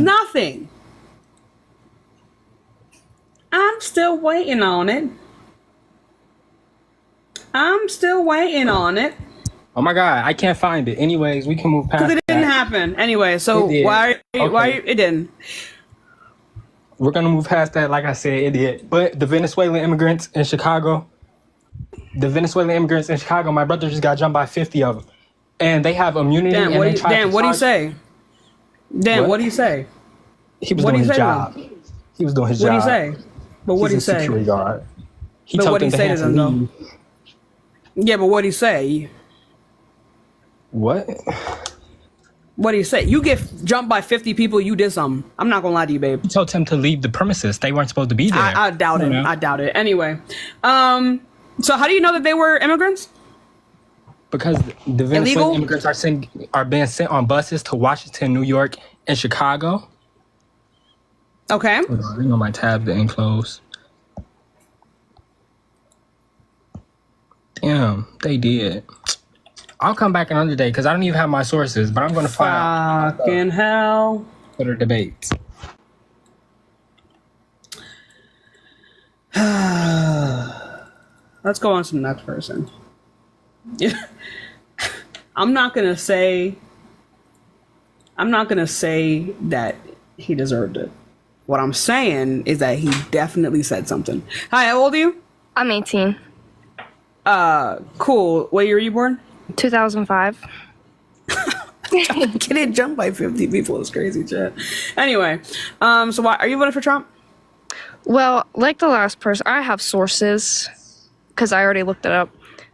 Nothing. I'm still waiting on it. Oh my God, I can't find it. Anyways, we can move past Because it didn't happen. Anyway, so why it didn't? We're gonna move past that. Like I said, it did. But the Venezuelan immigrants in Chicago, my brother just got jumped by 50 of them. And they have immunity. Dan, what do you say? Dan, what do you say? He was doing his job. He was doing his job. What do you say? But what do you say? Security guard. He but told what do you say to them, though? Yeah, but what do you say? What? What do you say? You get jumped by 50 people, you did something. I'm not gonna lie to you, babe. He told him to leave the premises. They weren't supposed to be there. I doubt it. I doubt it. Anyway, so how do you know that they were immigrants? Because the Venezuelan immigrants are being sent on buses to Washington, New York, and Chicago. Okay. Hold on, I know my tab didn't close. Damn, they did. I'll come back another day because I don't even have my sources, but I'm going to find fucking hell. Twitter debates. Let's go on to the next person. Yeah. I'm not gonna say that he deserved it. What I'm saying is that he definitely said something. Hi, how old are you? I'm 18. Cool. What year were you born? 2005. Getting jumped by 50 people is crazy, chat. Anyway, so why are you voting for Trump? Well, like the last person, I have sources because I already looked it up.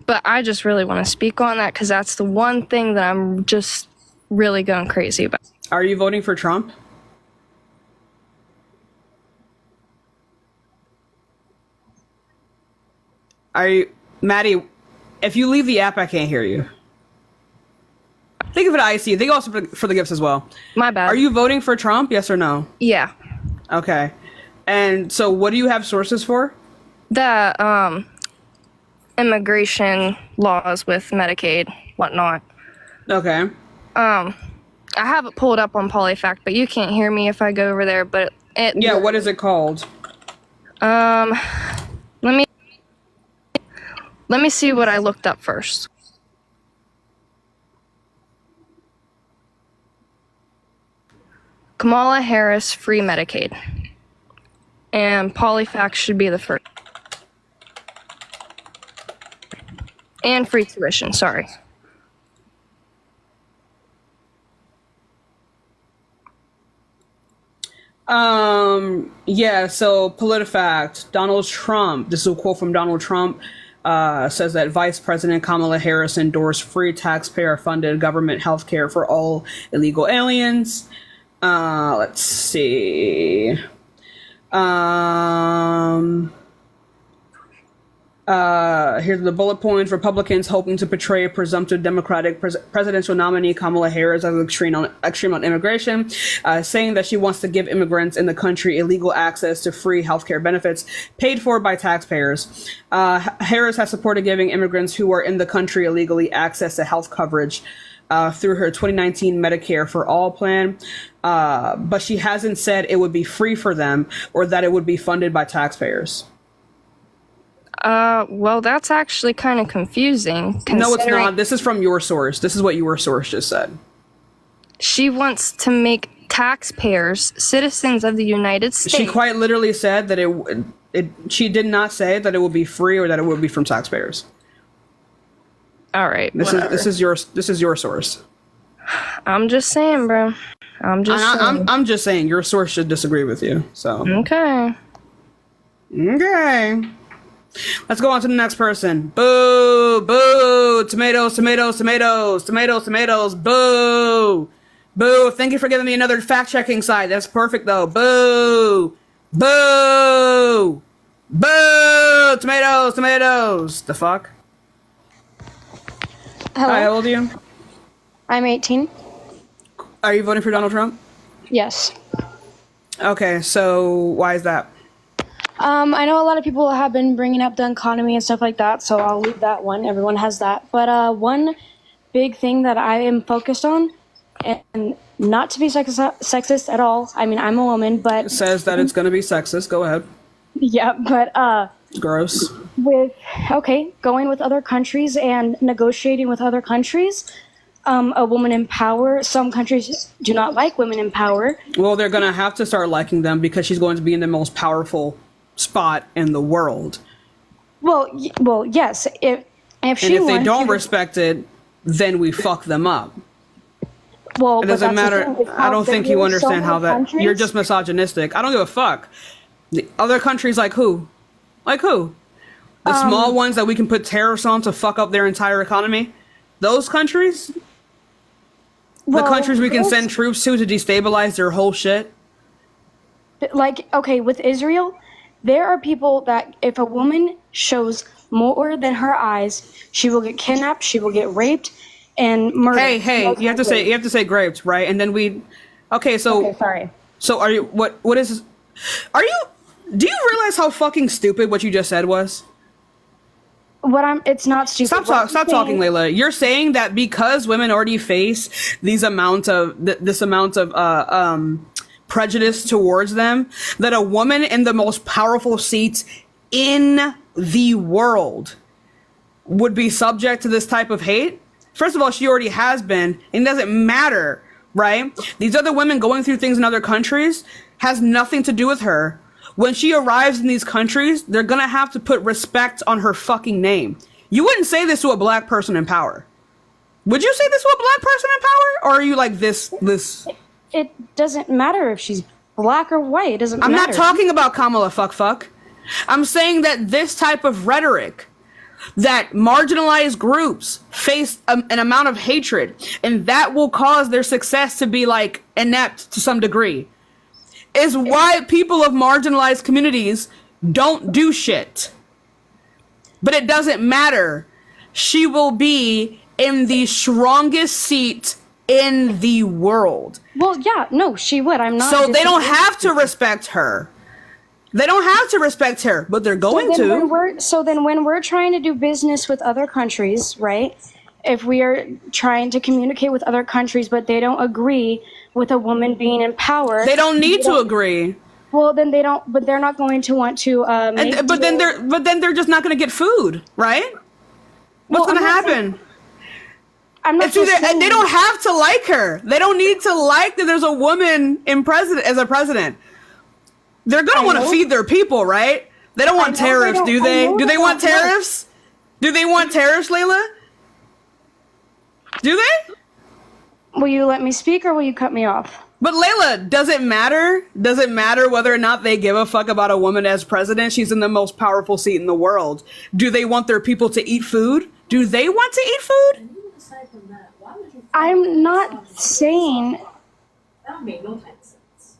But I just really want to speak on that because that's the one thing that I'm just really going crazy about. Are you voting for Trump? Are you, Maddie? If you leave the app, I can't hear you. Think of it IC. Think also for the gifts as well. My bad. Are you voting for Trump? Yes or no? Yeah. Okay. And so what do you have sources for? The immigration laws with Medicaid, whatnot. Okay. I have it pulled up on Polyfact, but you can't hear me if I go over there. But yeah, what is it called? Let me see what I looked up first. Kamala Harris free Medicaid, and Polyfact should be the first. And free tuition, sorry. Yeah, so PolitiFact, Donald Trump, this is a quote from Donald Trump, says that Vice President Kamala Harris endorsed free taxpayer-funded government health care for all illegal aliens. Let's see. Here's the bullet points. Republicans hoping to portray a presumptive Democratic presidential nominee Kamala Harris as extreme on immigration, saying that she wants to give immigrants in the country illegal access to free healthcare benefits paid for by taxpayers. Harris has supported giving immigrants who are in the country illegally access to health coverage through her 2019 Medicare for All plan, but she hasn't said it would be free for them or that it would be funded by taxpayers. Well, that's actually kind of confusing. No, it's not. This is from your source. This is what your source just said. She wants to make taxpayers citizens of the United States. She quite literally said that she did not say that it would be free or that it would be from taxpayers. All right. This is your source. I'm just saying, bro. I'm just saying your source should disagree with you. So okay. Let's go on to the next person. Boo, boo, tomatoes, tomatoes, tomatoes, tomatoes, tomatoes, boo, boo. Thank you for giving me another fact-checking site. That's perfect, though. Boo, boo, boo, tomatoes, tomatoes. The fuck? Hello. Hi, how old are you? I'm 18. Are you voting for Donald Trump? Yes. Okay, so why is that? I know a lot of people have been bringing up the economy and stuff like that, so I'll leave that one. Everyone has that. But one big thing that I am focused on, and not to be sexist at all. I mean, I'm a woman, but It says that it's going to be sexist. Go ahead. yeah, but Gross. going with other countries and negotiating with other countries. A woman in power. Some countries do not like women in power. Well, they're going to have to start liking them because she's going to be in the most powerful spot in the world. Well, yes. If And she if they won, don't respect it, then we fuck them up. well, It doesn't matter. I don't think you understand how that. Countries, You're just misogynistic. I don't give a fuck. The other countries like who? Like who? The small ones that we can put tariffs on to fuck up their entire economy? Those countries? The countries we can send troops to destabilize their whole shit? like, okay, with Israel, there are people that if a woman shows more than her eyes, she will get kidnapped, she will get raped, and murdered. Hey, you have to say grapes, right? And then okay, so Okay, sorry. So are you what is are you do you realize how fucking stupid what you just said was? It's not stupid. Stop talking, Layla. You're saying that because women already face this amount of prejudice towards them, that a woman in the most powerful seats in the world would be subject to this type of hate? First of all, she already has been. It doesn't matter, right? These other women going through things in other countries has nothing to do with her. When she arrives in these countries, they're gonna have to put respect on her fucking name. You wouldn't say this to a black person in power. Would you say this to a black person in power? Or are you like this? It doesn't matter if she's black or white. It doesn't matter. I'm not talking about Kamala fuck. I'm saying that this type of rhetoric, that marginalized groups face an amount of hatred, and that will cause their success to be like inept to some degree, is why people of marginalized communities don't do shit. But it doesn't matter. She will be in the strongest seat in the world. Well, yeah, no, she would. I'm not. So they don't have to respect her. They don't have to respect her, but they're going to. So then when we're trying to do business with other countries, right? If we are trying to communicate with other countries, but they don't agree with a woman being in power, They don't need to agree. well, then they don't. But they're not going to want to. But then they're just not going to get food, right? What's going to happen? I'm not. It's either, they don't have to like her. They don't need to like that there's a woman as a president. They're going to want to feed their people, right? They don't want tariffs, do they? Do they want tariffs? Do they want tariffs, Layla? Do they? Will you let me speak or will you cut me off? But Layla, does it matter? Does it matter whether or not they give a fuck about a woman as president? She's in the most powerful seat in the world. Do they want their people to eat food? Do they want to eat food? I'm not saying. That don't make no type of sense.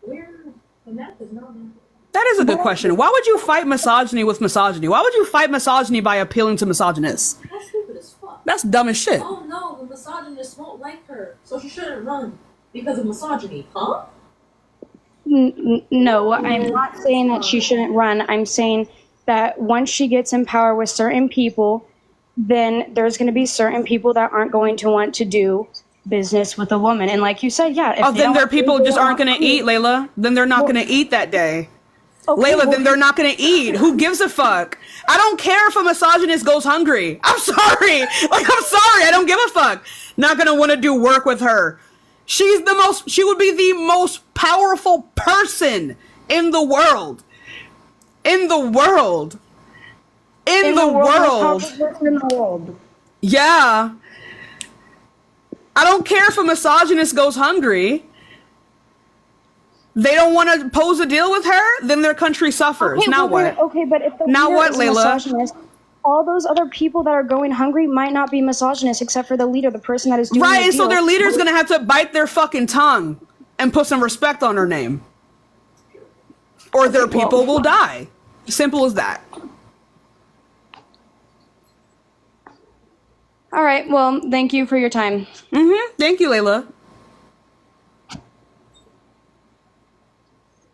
The math is not math. That is a good question. Why would you fight misogyny with misogyny? Why would you fight misogyny by appealing to misogynists? That's stupid as fuck. That's dumb as shit. Oh no, the misogynist won't like her, so she shouldn't run because of misogyny, huh? No, I'm not saying that she shouldn't run. I'm saying that once she gets in power with certain people, then there's going to be certain people that aren't going to want to do business with a woman. And like you said, yeah. If Then their people just aren't going to eat, Layla. Then they're not going to eat that day. Okay, Layla, then they're not going to eat. Who gives a fuck? I don't care if a misogynist goes hungry. I'm sorry. I'm sorry. I don't give a fuck. Not going to want to do work with her. She would be the most powerful person in the world. In the world. In the world. Yeah. I don't care if a misogynist goes hungry. They don't want to pose a deal with her, then their country suffers. Okay, now well, what? Okay, but if the Now leader what, is a Layla? misogynist, all those other people that are going hungry might not be misogynist, except for the leader, the person that is doing Right, the and so deal. their leader's going to have to bite their fucking tongue and put some respect on her name. Or their people will die. Simple as that. All right, well, thank you for your time. Thank you, Layla.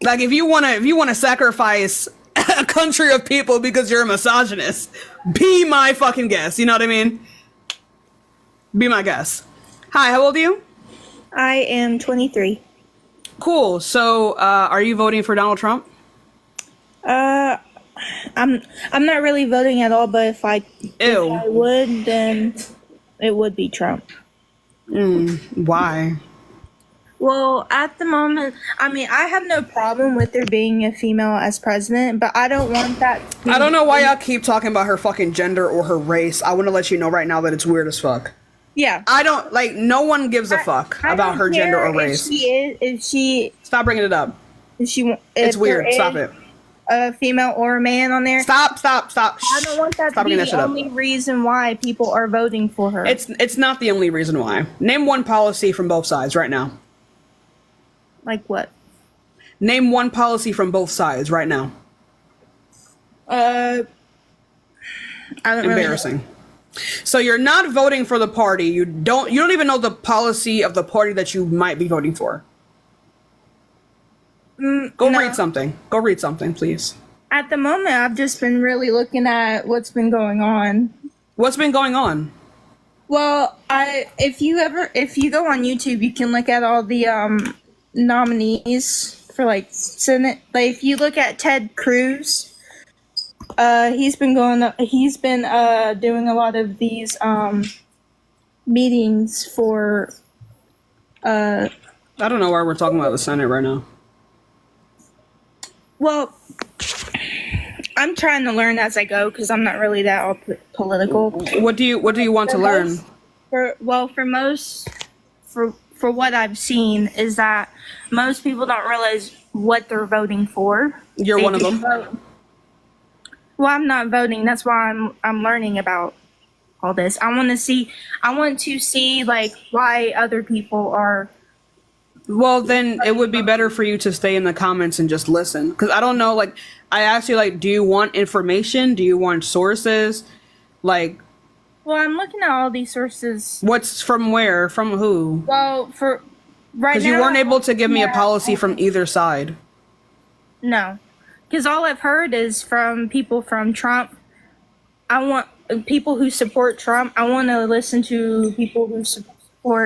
Like if you wanna sacrifice a country of people because you're a misogynist, be my fucking guest. You know what I mean? Be my guest. Hi, how old are you? I am 23. Cool. So, are you voting for Donald Trump? I'm not really voting at all, but if I would, then it would be Trump. Why? Well, at the moment, I mean, I have no problem with there being a female as president, but I don't want that. I don't know why y'all keep talking about her fucking gender or her race. I want to let you know right now that it's weird as fuck. Yeah. I don't, like, no one gives a fuck about her gender or race. If she Stop bringing it up. if It's weird. there Stop is it. a female or a man on there. Stop. I don't want that Stop to be bringing that shit the up. only reason why people are voting for her. It's not the only reason why. Name one policy from both sides right now. Like what? Name one policy from both sides right now. I don't Embarrassing. So you're not voting for the party. You don't even know the policy of the party that you might be voting for. Go no. read something. Go read something, please. At the moment, I've just been really looking at what's been going on. What's been going on? Well, if you go on YouTube, you can look at all the nominees for like Senate. Like if you look at Ted Cruz, he's been doing a lot of these meetings for. I don't know why we're talking about the Senate right now. Well, I'm trying to learn as I go because I'm not really that all political. What do you want to learn? For what I've seen is that most people don't realize what they're voting for. You're one of them. Well, I'm not voting. That's why I'm learning about all this. I want to see like why other people are. Well, then it would be better for you to stay in the comments and just listen. Because I don't know, like, I asked you, like, do you want information? Do you want sources? Like... Well, I'm looking at all these sources. What's from where? From who? Well, for right now... Because you weren't able to give me a policy from either side. No. Because all I've heard is from people from Trump. I want people who support Trump. I want to listen to people who support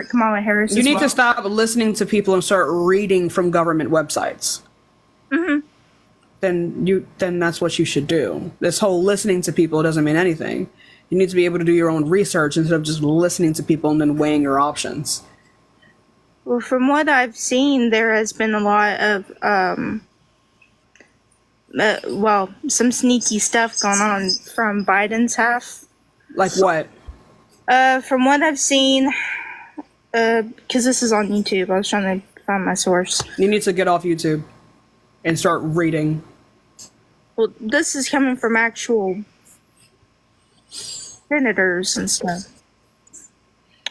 Kamala Harris. You need to stop listening to people and start reading from government websites. Then that's what you should do. This whole listening to people doesn't mean anything. You need to be able to do your own research instead of just listening to people and then weighing your options. Well, from what I've seen, there has been a lot of some sneaky stuff going on from Biden's half. Like what? From what I've seen. Because this is on YouTube. I was trying to find my source. You need to get off YouTube and start reading. Well, this is coming from actual senators and stuff.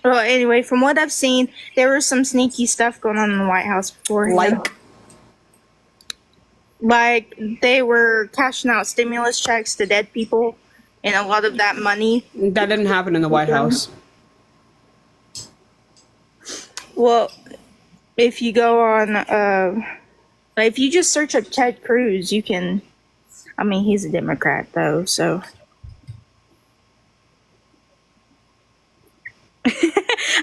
Well, anyway, from what I've seen, there was some sneaky stuff going on in the White House beforehand. Like they were cashing out stimulus checks to dead people, and a lot of that money. That didn't happen in the White House. Well, if you go on, if you just search up Ted Cruz, you can. I mean, he's a Democrat though, so.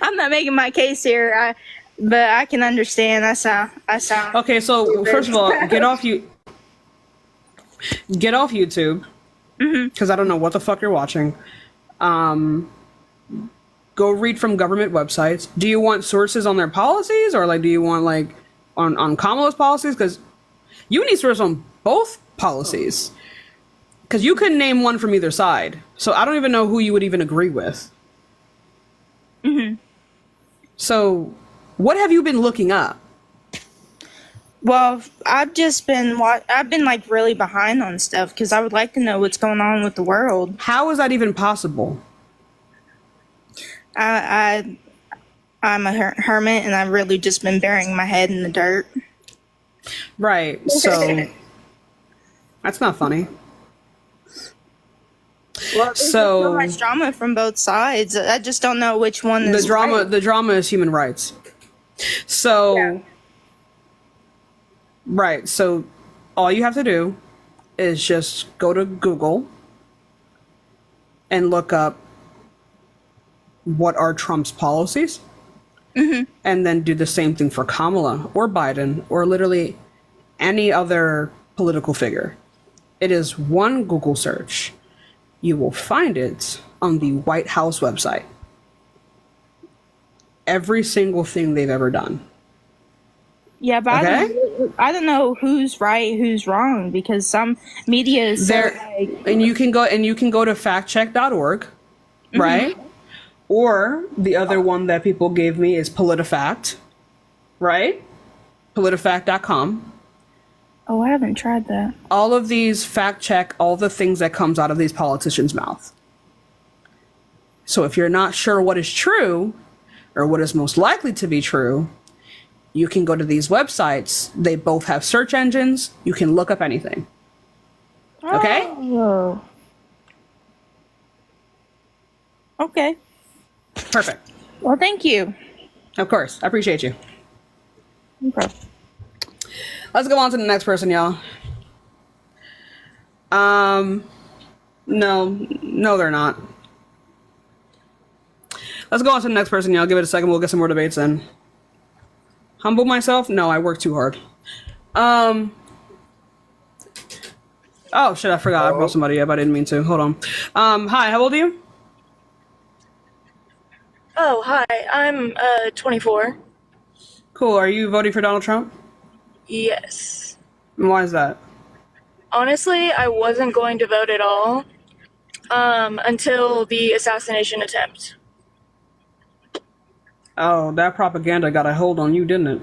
I'm not making my case here, but I can understand. I sound. Okay, so stupid. First of all, get off YouTube, because I don't know what the fuck you're watching. Go read from government websites. Do you want sources on their policies, or like do you want like on Kamala's policies? Because you need sources on both policies. Because you couldn't name one from either side, so I don't even know who you would even agree with. So, what have you been looking up? Well, I've been like really behind on stuff because I would like to know what's going on with the world. How is that even possible? I'm a hermit, and I've really just been burying my head in the dirt. Right. So that's not funny. Well, there's so much drama from both sides. I just don't know which one is the drama. right. The drama is human rights. So Right. So all you have to do is just go to Google and look up what are Trump's policies, and then do the same thing for Kamala or Biden or literally any other political figure. It is one Google search. You will find it on the White House website. Every single thing they've ever done. Yeah, but Okay? I don't know who's right, who's wrong, because some media is so, like, And you can go to factcheck.org, right? Or the other one that people gave me is PolitiFact, right? PolitiFact.com. oh, I haven't tried that. All of these fact check all the things that comes out of these politicians' mouth. So if you're not sure what is true or what is most likely to be true, you can go to these websites. They both have search engines. You can look up anything. Okay? Oh. Okay. Perfect. Well, thank you. Of course. I appreciate you. Okay. Let's go on to the next person, y'all. No, they're not. Let's go on to the next person, y'all. Give it a second. We'll get some more debates in. Humble myself? No, I work too hard. Oh, shit, I forgot. I brought somebody up. I didn't mean to. Hold on. Hi, how old are you? Oh, hi. I'm 24. Cool. Are you voting for Donald Trump? Yes. And why is that? Honestly, I wasn't going to vote at all until the assassination attempt. Oh, that propaganda got a hold on you, didn't it?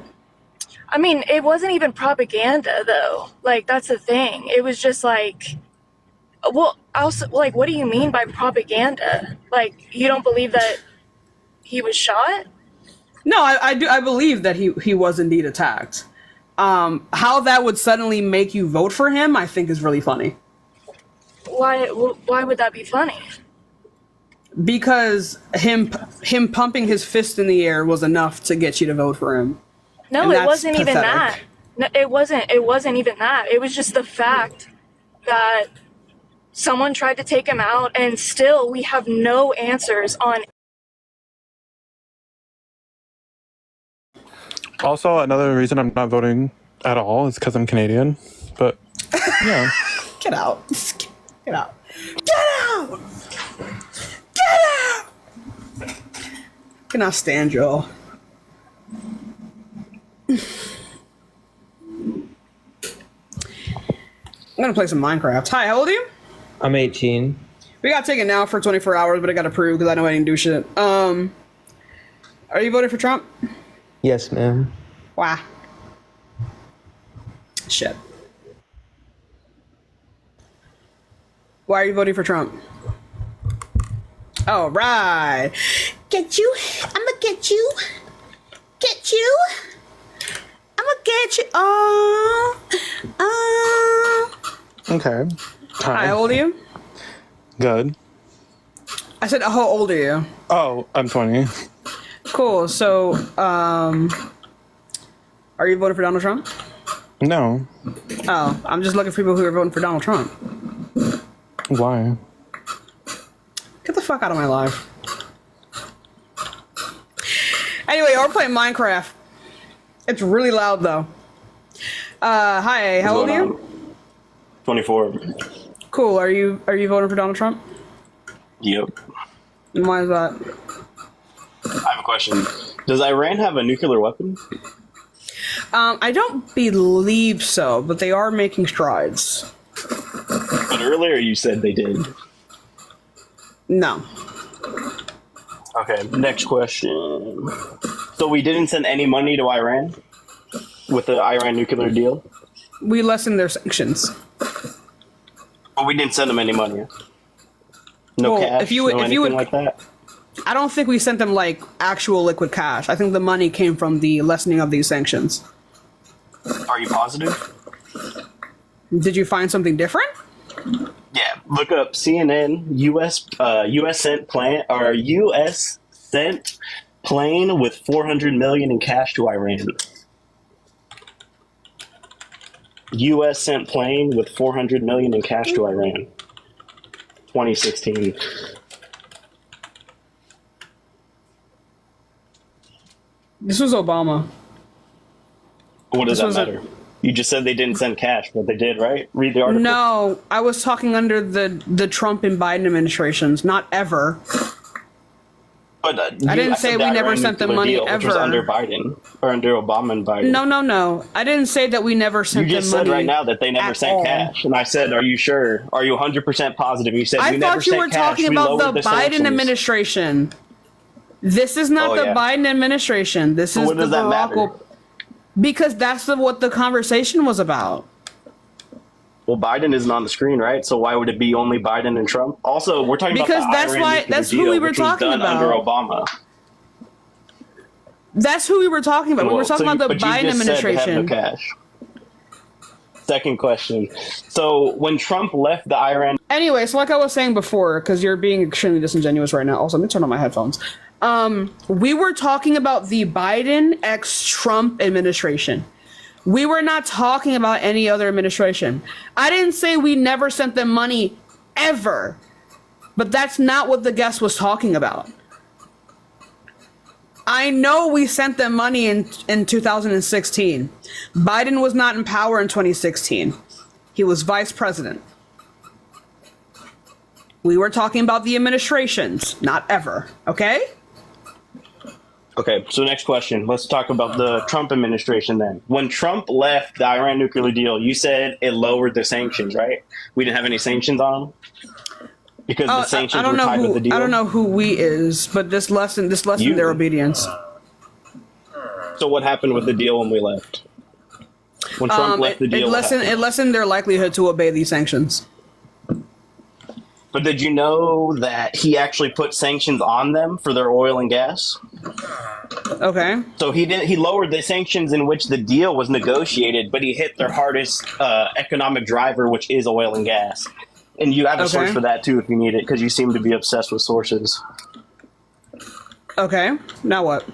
I mean, it wasn't even propaganda, though. Like, that's the thing. It was just like, well, also, like, what do you mean by propaganda? Like, you don't believe that he was shot? No, I do. I believe that he was indeed attacked. How that would suddenly make you vote for him, I think is really funny. Why would that be funny? Because him pumping his fist in the air was enough to get you to vote for him. No, And it that's wasn't even pathetic. that. No, it wasn't even that. It was just the fact that someone tried to take him out, and still we have no answers on. Also, another reason I'm not voting at all is because I'm Canadian. But yeah, Get out. Get out. Get out! Get out! Cannot stand y'all. I'm gonna play some Minecraft. Hi, how old are you? I'm 18. We got taken now for 24 hours, but I got approved because I know I didn't do shit. Are you voting for Trump? Yes, ma'am. Why? Shit. Why are you voting for Trump? All right. Get you. I'ma get you. Get you. I'ma get you. Oh. okay. Hi, how old are you? Good. I said, how old are you? Oh, I'm 20. Cool. So, are you voting for Donald Trump? No. Oh, I'm just looking for people who are voting for Donald Trump. Why? Get the fuck out of my life. Anyway, we're playing Minecraft. It's really loud though. Hi, how old are you? 24. Cool. Are you voting for Donald Trump? Yep. And why is that? I have a question. Does Iran have a nuclear weapon? I don't believe so, but they are making strides. But earlier you said they did. No. Okay, next question. So we didn't send any money to Iran with the Iran nuclear deal? We lessened their sanctions. But we didn't send them any money. No Well, cash, if you would- no if you anything would- like that? I don't think we sent them like actual liquid cash. I think the money came from the lessening of these sanctions. Are you positive? Did you find something different? Yeah, look up CNN US sent plane with $400 million in cash to Iran. U.S. sent plane with 400 million in cash to Iran. 2016. This was Obama. What does This that was matter? You just said they didn't send cash, but they did, right? Read the article. No, I was talking under the Trump and Biden administrations, not ever. But I didn't say we never sent them money deal, which was ever. under Biden or under Obama and Biden. No. I didn't say that we never sent You them just money. said right now that they never at sent all. cash, and I said, "Are you sure? Are you 100% positive?" You said I you never thought you sent were cash. talking We about lowered the Biden sanctions. administration. This is not Oh, the yeah. Biden administration. This So is what the does that Barack. matter? Because that's what the conversation was about. Well, Biden isn't on the screen, right? So why would it be only Biden and Trump? Also, we're talking Because about the that's Iran why- nuclear that's who deal, we were which was talking done about. under Obama. That's who we were talking about. We were Well, talking so about the but you Biden just said they have administration. no cash. Second question. So when Trump left the Iran, Anyway, so like I was saying before, because you're being extremely disingenuous right now. Also, let me turn on my headphones. We were talking about the Biden ex-Trump administration. We were not talking about any other administration. I didn't say we never sent them money ever, but that's not what the guest was talking about. I know we sent them money in 2016. Biden was not in power in 2016. He was vice president. We were talking about the administrations, not ever. Okay? okay, so next question. Let's talk about the Trump administration then. When Trump left the Iran nuclear deal, you said it lowered the sanctions, right? We didn't have any sanctions on them? Because the sanctions were tied with the deal? I don't know who we is, but this lessened You. their obedience. So what happened with the deal when we left? When Trump left the deal, it lessened their likelihood to obey these sanctions. But did you know that he actually put sanctions on them for their oil and gas? Okay. So he lowered the sanctions in which the deal was negotiated, but he hit their hardest economic driver, which is oil and gas. And you have a source for that too if you need it, because you seem to be obsessed with sources. Okay. Now what?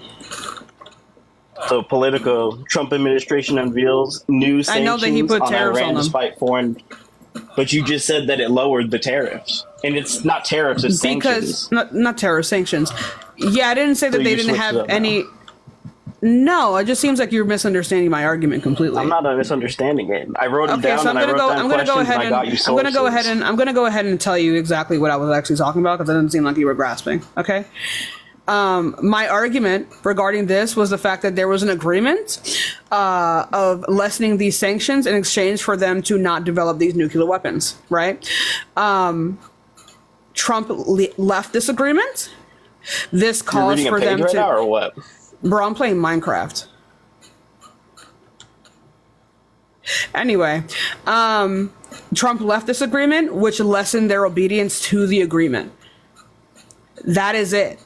So Politico, Trump administration unveils new sanctions I know that he put on tariffs Iran on them. despite foreign. But you just said that it lowered the tariffs, and it's not tariffs; it's sanctions. Because not terror sanctions. Yeah, I didn't say that So they you didn't switched have it up now. any. No, it just seems like you're misunderstanding my argument completely. I'm not misunderstanding it. I wrote them Okay, down, so I'm and I gonna wrote go. down I'm gonna go questions, ahead and I and got you I'm gonna go ahead sources. and I'm gonna go ahead and tell you exactly what I was actually talking about because it doesn't seem like you were grasping. Okay. My argument regarding this was the fact that there was an agreement of lessening these sanctions in exchange for them to not develop these nuclear weapons, right? Trump left this agreement. This You're caused reading a for page them right to. now, or what? Bro, I'm playing Minecraft. Anyway, Trump left this agreement, which lessened their obedience to the agreement. That is it.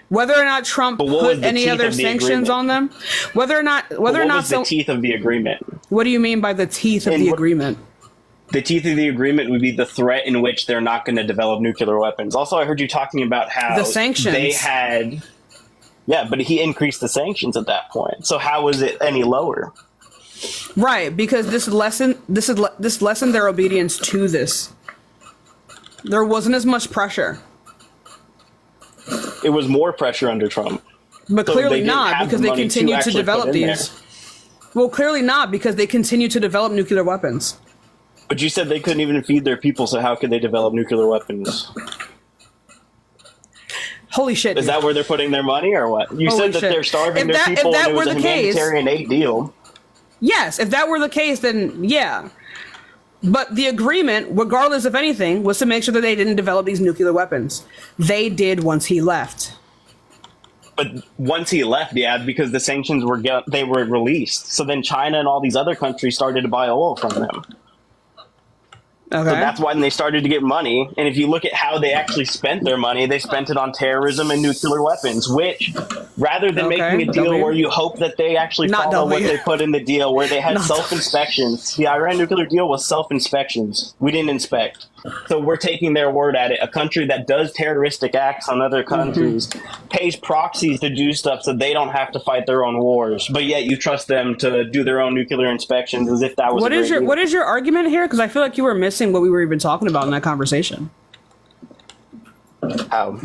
Whether or not Trump But what was put the any teeth other of the sanctions agreement? on them, whether or not What was so, the teeth of the agreement? what do you mean by the teeth of And the what- agreement? The teeth of the agreement would be the threat in which they're not going to develop nuclear weapons. Also, I heard you talking about how The sanctions. they had. Yeah, but he increased the sanctions at that point. So how was it any lower? Right, because this lessened their obedience to this. There wasn't as much pressure. It was more pressure under Trump. But So clearly they didn't not, have because the they money to continue to actually put develop in these. there. Well, clearly not, because they continue to develop nuclear weapons. But you said they couldn't even feed their people, so how could they develop nuclear weapons? Holy shit. Is dude. that where they're putting their money, or what? You Holy said that shit. they're starving If their people, that and it was were a the case, humanitarian aid deal. yes, if that were the case, then yeah. But the agreement, regardless of anything, was to make sure that they didn't develop these nuclear weapons. They did once he left. But once he left, yeah, because the sanctions were released. So then China and all these other countries started to buy oil from them. So that's when they started to get money. And if you look at how they actually spent their money, they spent it on terrorism and nuclear weapons, which rather than making a deal where you hope that they actually follow what they put in the deal, where they had self-inspections. The Iran nuclear deal was self-inspections. We didn't inspect. So we're taking their word at it. A country that does terroristic acts on other countries pays proxies to do stuff so they don't have to fight their own wars. But yet you trust them to do their own nuclear inspections as if that was what is your argument here? Because I feel like you were missing what we were even talking about in that conversation. So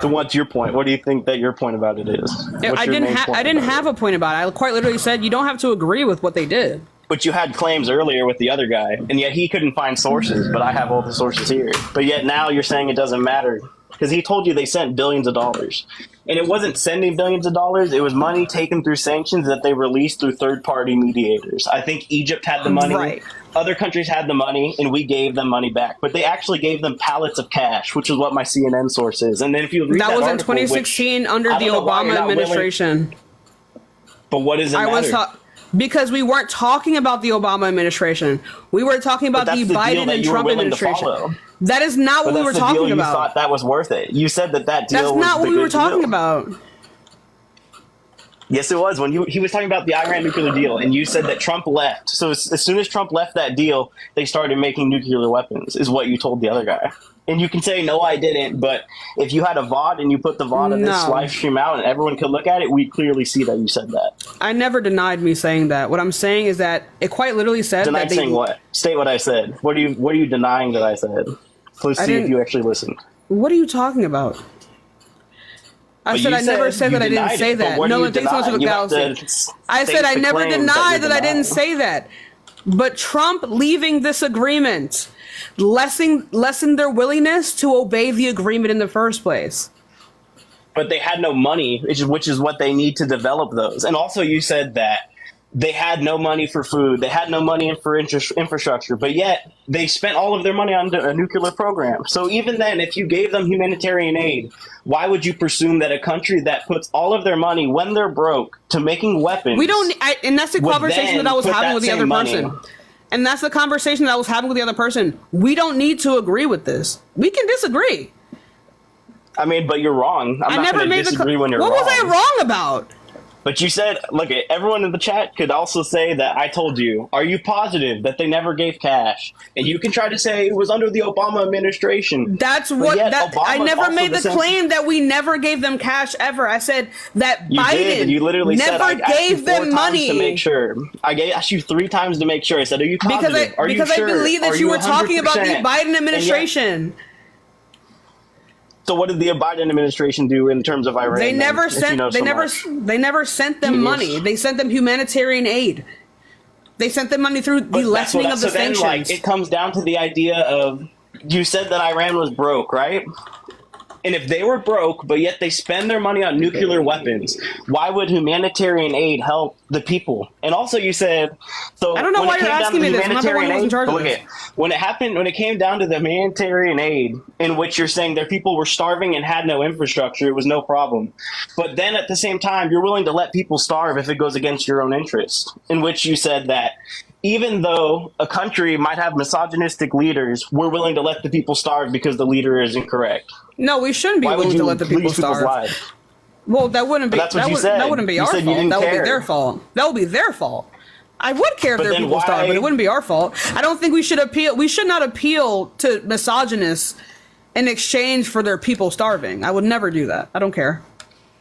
what's your point? What do you think that your point about it is? I didn't have a point about it. I quite literally said you don't have to agree with what they did. But you had claims earlier with the other guy, and yet he couldn't find sources, but I have all the sources here. But yet now you're saying it doesn't matter, because he told you they sent billions of dollars. And it wasn't sending billions of dollars, it was money taken through sanctions that they released through third-party mediators. I think Egypt had the money, other countries had the money, and we gave them money back. But they actually gave them pallets of cash, which is what my CNN source is. And then if you read that was article, in 2016 under the Obama administration. But what does it matter? Because we weren't talking about the Obama administration. We were talking about the Biden and Trump administration. That is not what we were talking about. You thought that was worth it. You said that deal was That's not what we were talking about. Yes, it was. When he was talking about the Iran nuclear deal, and you said that Trump left. So as soon as Trump left that deal, they started making nuclear weapons, is what you told the other guy. And you can say, no, I didn't. But if you had a VOD and you put the VOD of this live stream out and everyone could look at it, we clearly see that you said that. I never denied me saying that. What I'm saying is that it quite literally said Denied that saying what? State what I said. What are you denying that I said? Let's see if you actually listened. What are you talking about? I never said that I didn't say that. No, it takes one to the galaxy. I said I never denied that I didn't say that. But Trump leaving this agreement lessened their willingness to obey the agreement in the first place. But they had no money, which is what they need to develop those. And also you said that they had no money for food. They had no money for infrastructure. But yet they spent all of their money on a nuclear program. So even then, if you gave them humanitarian aid, why would you presume that a country that puts all of their money when they're broke to making weapons... and that's the conversation that I was having with the other person. And that's the conversation that I was having with the other person. We don't need to agree with this. We can disagree. I mean, but you're wrong. I'm not going to disagree when you're wrong. What was I wrong about? But you said, look, everyone in the chat could also say that I told you, are you positive that they never gave cash? And you can try to say it was under the Obama administration. That's what I never made the claim that we never gave them cash ever. I said that Biden you literally never gave them money. To make sure. I asked you 3 times to make sure. I said, are you positive? Because I believe that you were talking about the Biden administration. So what did the Biden administration do in terms of Iran? They never sent them money. They sent them humanitarian aid. They sent them money through the lessening of the sanctions. Then, it comes down to the idea of, you said that Iran was broke, right? And if they were broke, but yet they spend their money on nuclear weapons, why would humanitarian aid help the people? And also you said, so I don't know why you're asking me this. I'm not the one who was in charge of this. When it came down to the humanitarian aid, in which you're saying their people were starving and had no infrastructure, it was no problem. But then at the same time, you're willing to let people starve if it goes against your own interest, in which you said that even though a country might have misogynistic leaders, we're willing to let the people starve because the leader is incorrect. No, we shouldn't be willing to let the people starve. Well, that wouldn't be. That wouldn't be our fault. That would be their fault. That would be their fault. I would care if their people starved, but it wouldn't be our fault. I don't think we should appeal. We should not appeal to misogynists in exchange for their people starving. I would never do that. I don't care.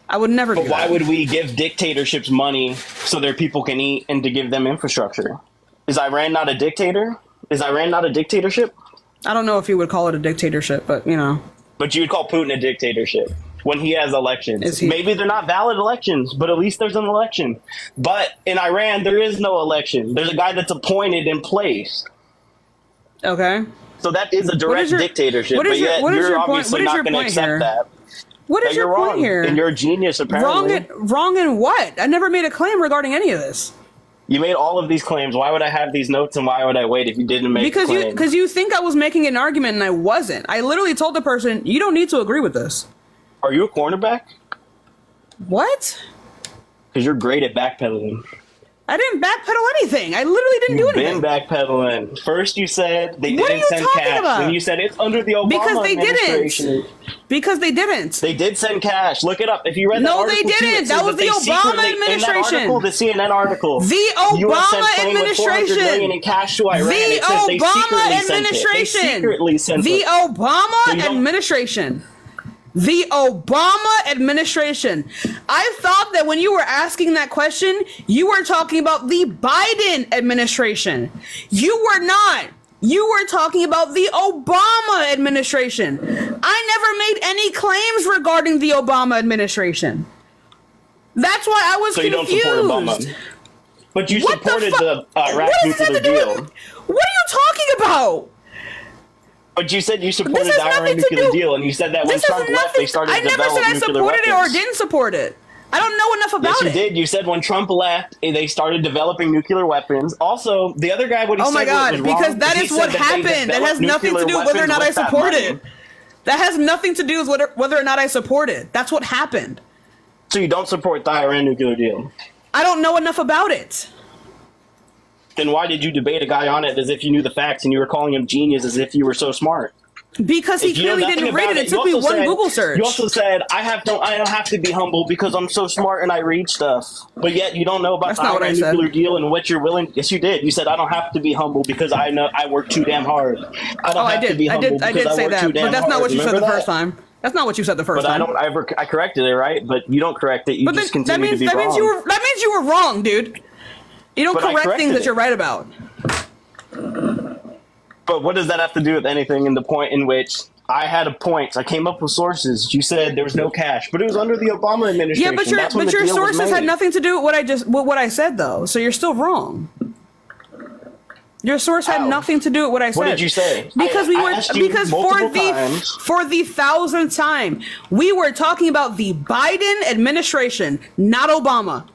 I would never do that. But why would we give dictatorships money so their people can eat and to give them infrastructure? Is Iran not a dictator? Is Iran not a dictatorship? I don't know if you would call it a dictatorship, but you know. But you would call Putin a dictatorship when he has elections. Maybe they're not valid elections, but at least there's an election. But in Iran, there is no election. There's a guy that's appointed in place. Okay. So that is a direct dictatorship, but yet you're obviously not going to accept that. What is your point here? And you're a genius, apparently. Wrong in what? I never made a claim regarding any of this. You made all of these claims. Why would I have these notes and why would I wait if you didn't make a claim? Because you think I was making an argument and I wasn't. I literally told the person, you don't need to agree with this. Are you a cornerback? What? Because you're great at backpedaling. I didn't backpedal anything. I literally didn't do anything. Been backpedaling. First, you said they What are didn't you send talking cash. about? Then you said it's under the Obama Because they administration. didn't. Because they didn't. They did send cash. Look it up. If you read that No, article, they didn't. it That says was the they Obama secretly- administration. In that article, the CNN article. The US sent Obama plane with 400 administration. million in cash to Iran. The It says they Obama secretly sent it. They administration. secretly sent The it. Obama So you don't- administration. The Obama administration. I thought that when you were asking that question, you were talking about the Biden administration. You were not. You were talking about the Obama administration. I never made any claims regarding the Obama administration. That's why I was So you don't confused. support Obama. But you What the supported fu- the Iraq What does this have nuclear to do deal. with? What are you talking about? But you said you supported This has the Iran nothing to nuclear do- deal, and you said that when This has Trump left, they nothing. started I to never develop said I nuclear supported it or weapons. didn't support it. I don't know enough about Yes, you it. did. You said when Trump left, they started developing nuclear weapons. Also, the other guy, what he Oh said my God! was wrong, Because that he is said what that they happened. That has developed nothing to nuclear do with whether or not I weapons with that support money. it. That has nothing to do with whether or not I support it. That's what happened. So you don't support the Iran nuclear deal. I don't know enough about it. Then why did you debate a guy on it as if you knew the facts and you were calling him genius as if you were so smart? Because he If you know clearly nothing didn't read about it. It you took me also one said- Google search. You also said I don't have to be humble because I'm so smart and I read stuff. But yet you don't know about That's the not what I Iran said. nuclear deal and what you're willing. Yes, you did. You said I don't have to be humble because I know I work too damn hard. I don't Oh, I have to did. be I humble did. I because did say work that. too damn But that's not hard. what you said the Remember first that? time. That's not what you said the first But time. I corrected it, right? But you don't correct it. You But just then, continue to be that wrong. means you were wrong, dude. You don't But I correct corrected things that it. you're right about. But what does that have to do with anything in the point in which I had a point? I came up with sources. You said there was no cash, but it was under the Obama administration. Yeah, That's when the your deal was sources had made. nothing to do with what I said though. So you're still wrong. Your source had How? nothing to do with what I said. What did you say? Because I asked you multiple times. for the thousandth time, we were talking about the Biden administration, not Obama.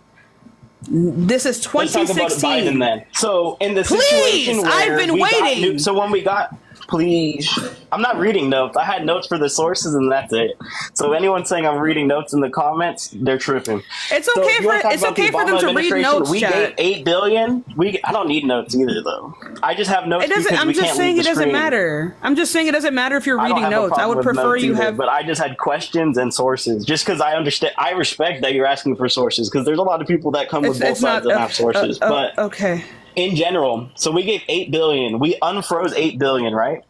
This is Let's talk about 2016. Biden then. So in the Please, situation where I've been we got waiting. so when we got, please, I'm not reading notes. I had notes for the sources and that's it. So anyone saying I'm reading notes in the comments, they're tripping. It's So okay if you wanna talk about the for them Obama to read administration, notes, We chat. gave $8 billion. I don't need notes either though. I just have notes. It doesn't. because I'm we just can't saying leave it the doesn't screen. matter. I'm just saying it doesn't matter if you're I don't reading have a notes. I problem would with prefer notes you either, have. but I just had questions and sources. Just because I understand, I respect that you're asking for sources because there's a lot of people that come with both sides and have sources. But okay. in general, so we gave $8 billion. We unfroze $8 billion, right,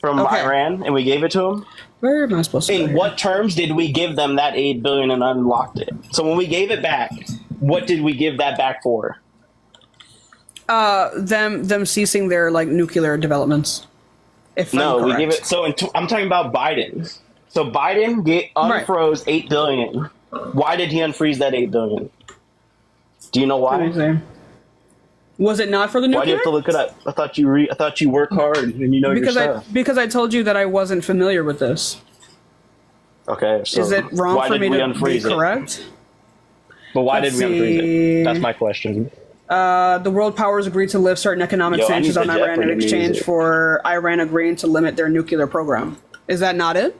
from Okay. Iran, and we gave it to them. Where am I supposed to? In what terms did we give them that $8 billion and unlocked it? So when we gave it back, what did we give that back for? Them ceasing their nuclear developments. If No, I'm we give correct. it. So I'm talking about Biden. So Biden unfroze $8 billion. Why did he unfreeze that $8 billion? Do you know why? Amazing. Was it not for the Why do you nuclear? have to look it up? I thought you work hard and you know your stuff. Because I told you that I wasn't familiar with this. Okay, so Is it wrong why for did me we to be unfreeze it? correct? But why Let's did we unfreeze see. it? That's my question. The world powers agreed to lift certain economic Yo, I sanctions need on the Iran in Jeopardy exchange music. for Iran agreeing to limit their nuclear program. Is that not it?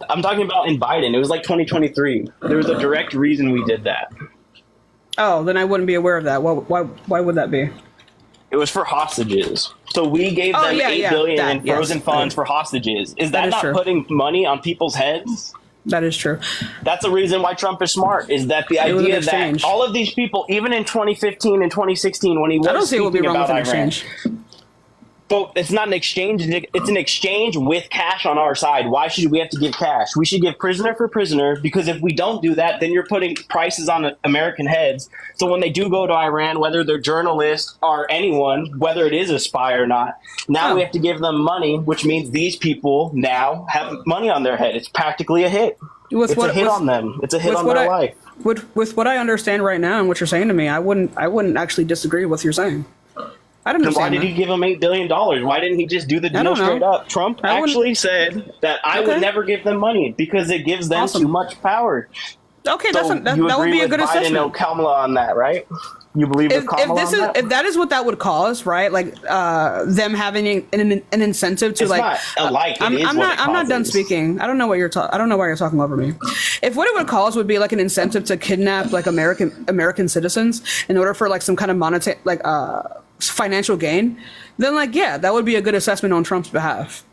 I'm talking about in Biden. It was like 2023. There was a direct reason we did that. Oh, then I wouldn't be aware of that. Why would that be? It was for hostages. So we gave them $8 billion in frozen funds for hostages. Is that is not true. putting money on people's heads? That is true. That's the reason why Trump is smart, is that the It was an idea exchange. that all of these people, even in 2015 and 2016, when he was I don't see what would be speaking wrong with about an Iran, exchange. but it's not an exchange. It's an exchange with cash on our side. Why should we have to give cash? We should give prisoner for prisoner, because if we don't do that, then you're putting prices on American heads. So when they do go to Iran, whether they're journalists or anyone, whether it is a spy or not, now we have to give them money, which means these people now have money on their head. It's practically a hit. It's a hit on them. It's a hit on their life. With what I understand right now and what you're saying to me, I wouldn't actually disagree with what you're saying. I don't Then why understand. did he give him $8 billion? Why didn't he just do the I deal don't know. straight up? Trump I wouldn't- actually said that I Okay. would never give them money because it gives them Awesome. too much power. Okay, So that you would agree be a with good Biden assessment. and Kamala on that, right? You believe with Kamala on that? If that is what that would cause, right? Like them having an incentive to It's like. not alike. I'm not done speaking. I don't know what you're talking. I don't know why you're talking over me. If what it would cause would be like an incentive to kidnap like American citizens in order for like some kind of monetary like financial gain, then like yeah, that would be a good assessment on Trump's behalf.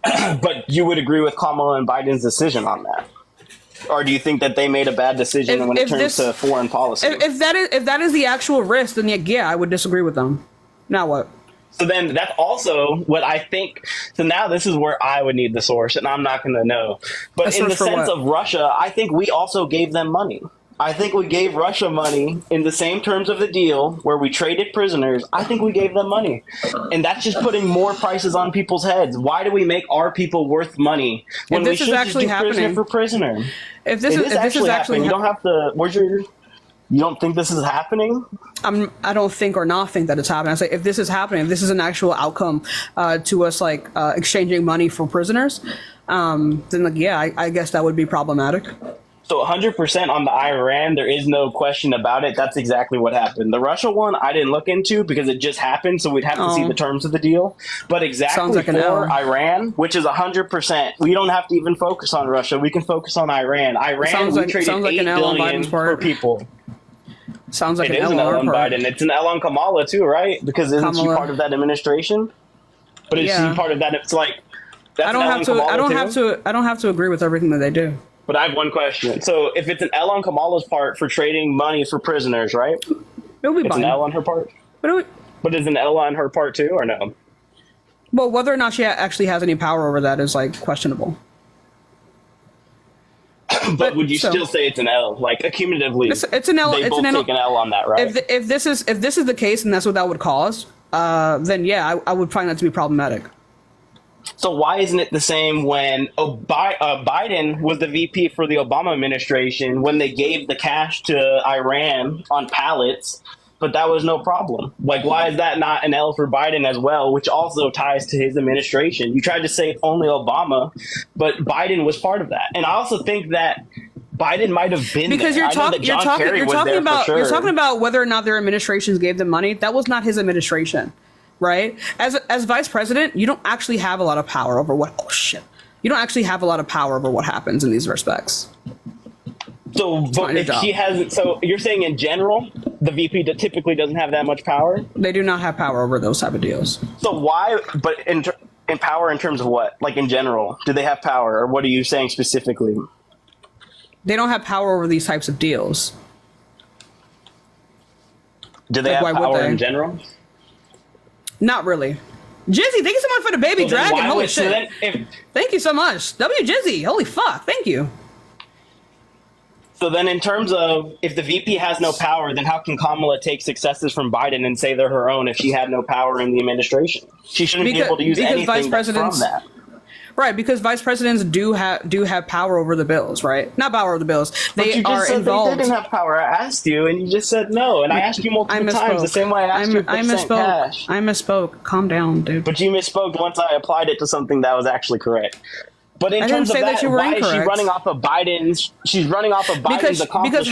But you would agree with Kamala and Biden's decision on that? Or do you think that they made a bad decision when it turns to foreign policy? If that is the actual risk, then yeah, I would disagree with them. Now what? So then that's also what I think. So now this is where I would need the source, and I'm not going to know. But in the sense of Russia, I think we also gave them money. I think we gave Russia money in the same terms of the deal where we traded prisoners. I think we gave them money. And that's just putting more prices on people's heads. Why do we make our people worth money when we should just do prisoner for prisoner? If this is actually happening, you don't have to. You don't think this is happening? I don't think or not think that it's happening. I say if this is happening, if this is an actual outcome to us like exchanging money for prisoners, then like yeah, I guess that would be problematic. So 100% on the Iran, there is no question about it. That's exactly what happened. The Russia one, I didn't look into because it just happened, so we'd have to see the terms of the deal. But exactly like for Iran, which is 100%, we don't have to even focus on Russia. We can focus on Iran. We traded $8 billion for people. Sounds like it is an L on Biden. It's an L on Kamala too, right? Because isn't she part of that administration? But is she part of that? It's like I don't have to agree with everything that they do. But I have one question. So if it's an L on Kamala's part for trading money for prisoners, right? It's an L on her part? But is an L on her part too, or no? Well, whether or not she actually has any power over that is like questionable. but would you still say it's an L? Like accumulatively, it's an L. They both take an L on that, right? If this is the case and that's what that would cause, then yeah, I would find that to be problematic. So why isn't it the same when Biden was the VP for the Obama administration when they gave the cash to Iran on pallets, but that was no problem? Like, why is that not an L for Biden as well, which also ties to his administration? You tried to say it's only Obama, but Biden was part of that. And I also think that Biden might have been because there. You're talking about whether or not their administrations gave them money. That was not his administration. Right? As vice president, you don't actually have a lot of power over you don't actually have a lot of power over what happens in these respects. So, but if she hasn't, so you're saying in general, the VP typically doesn't have that much power? They do not have power over those type of deals. So why, but in power in terms of what? Like in general, do they have power, or what are you saying specifically? They don't have power over these types of deals. Do they have power in general? Not really. Jizzy, thank you so much for the baby dragon. Holy shit. Thank you so much. Jizzy. Holy fuck. Thank you. So then in terms of if the VP has no power, then how can Kamala take successes from Biden and say they're her own if she had no power in the administration? She shouldn't be able to use anything from that. Right, because vice presidents do have power over the bills, right? Not power over the bills. They are involved. They didn't have power. I asked you, and you just said no. And I asked you multiple times the same way I asked you. I misspoke. Calm down, dude. But you misspoke once I applied it to something that was actually correct. But in terms of that, why is she running off of Biden's? She's running off of Biden's accomplishments.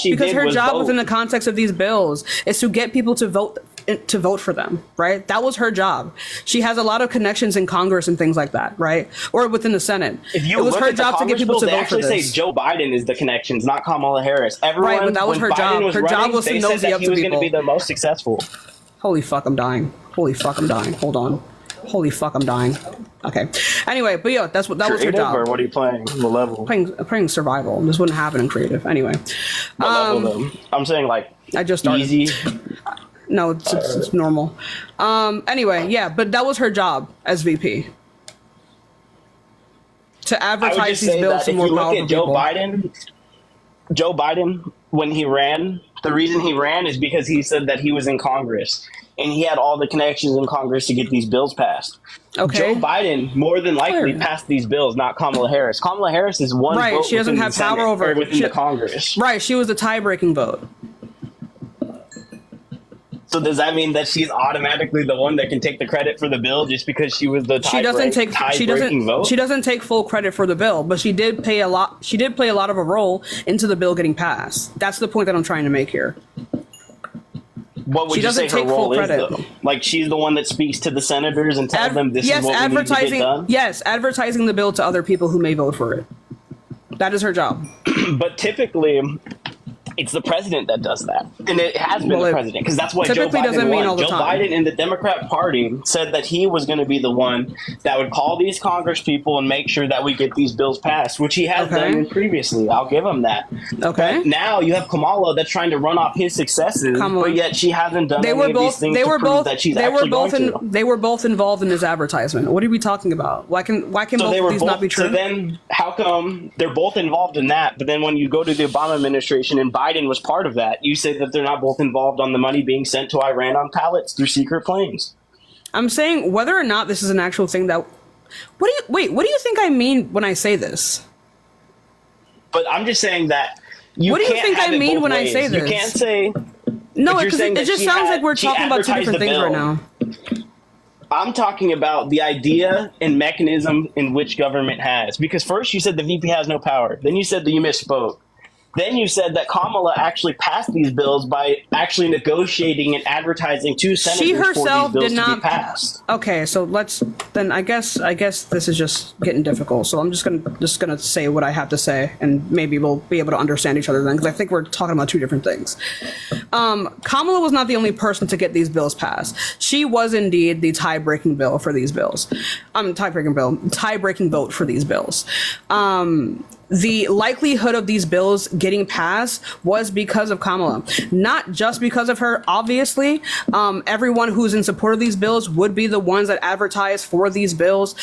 Because her job within the context of these bills is to get people to vote for them, right? That was her job. She has a lot of connections in Congress and things like that, right? Or within the Senate. It was her job to get people to vote for this. They actually say Joe Biden is the connections, not Kamala Harris. Everyone, right, but that was her job. Her job was to nosy up to people. He was going to be the most successful. Holy fuck, I'm dying. Hold on. Holy fuck, I'm dying. Okay. Anyway, but yeah, that was her job. Or what are you playing? The level? Playing survival. This wouldn't happen in creative. Anyway. What level, though? I'm saying like I just started. Easy. No, it's normal. Anyway, yeah, but that was her job as VP. To advertise these bills to more powerful people. Joe Biden, when he ran, the reason he ran is because he said that he was in Congress. And he had all the connections in Congress to get these bills passed. Okay. Joe Biden more than likely passed these bills, not Kamala Harris. Kamala Harris is one vote she doesn't have power over within the Congress. Right, she was the tie-breaking vote. So So does that mean that she's automatically the one that can take the credit for the bill just because she was the tie-breaking vote? She doesn't take full credit for the bill, but she did play a lot of a role into the bill getting passed. That's the point that I'm trying to make here. What would you say her role is, though? Like, she's the one that speaks to the senators and tells them this is what we need to get done? Yes, advertising the bill to other people who may vote for it. That is her job. But typically, it's the president that does that. And it has been the president, because that's why Joe Biden won. Joe Biden and the Democrat Party said that he was going to be the one that would call these Congress people and make sure that we get these bills passed, which he has done previously. I'll give him that. Okay. But now you have Kamala that's trying to run off his successes, but yet she hasn't done any of these things to prove that she's actually going to. They were both involved in this advertisement. What are we talking about? Why can both of these not be true? So then how come they're both involved in that, but then when you go to the Obama administration and Biden was part of that, you say that they're not both involved on the money being sent to Iran on pallets through secret planes? I'm saying whether or not this is an actual thing that... What do you think I mean when I say this? But I'm just saying that you What do you can't think have I it mean both when ways. I say this? You can't say... No, But you're because saying it that just she sounds had- like we're she talking about two advertised different the things right bill. now. I'm talking about the idea and mechanism in which government has. Because first you said the VP has no power. Then you said that you misspoke. Then you said that Kamala actually passed these bills by actually negotiating and advertising to senators She herself for these did bills to not be passed. Okay, so I guess this is just getting difficult. So I'm just gonna say what I have to say, and maybe we'll be able to understand each other then, because I think we're talking about two different things. Kamala was not the only person to get these bills passed. She was indeed the tie-breaking bill for these bills. Tie-breaking vote for these bills. The likelihood of these bills getting passed was because of Kamala, not just because of her. Obviously, everyone who's in support of these bills would be the ones that advertise for these bills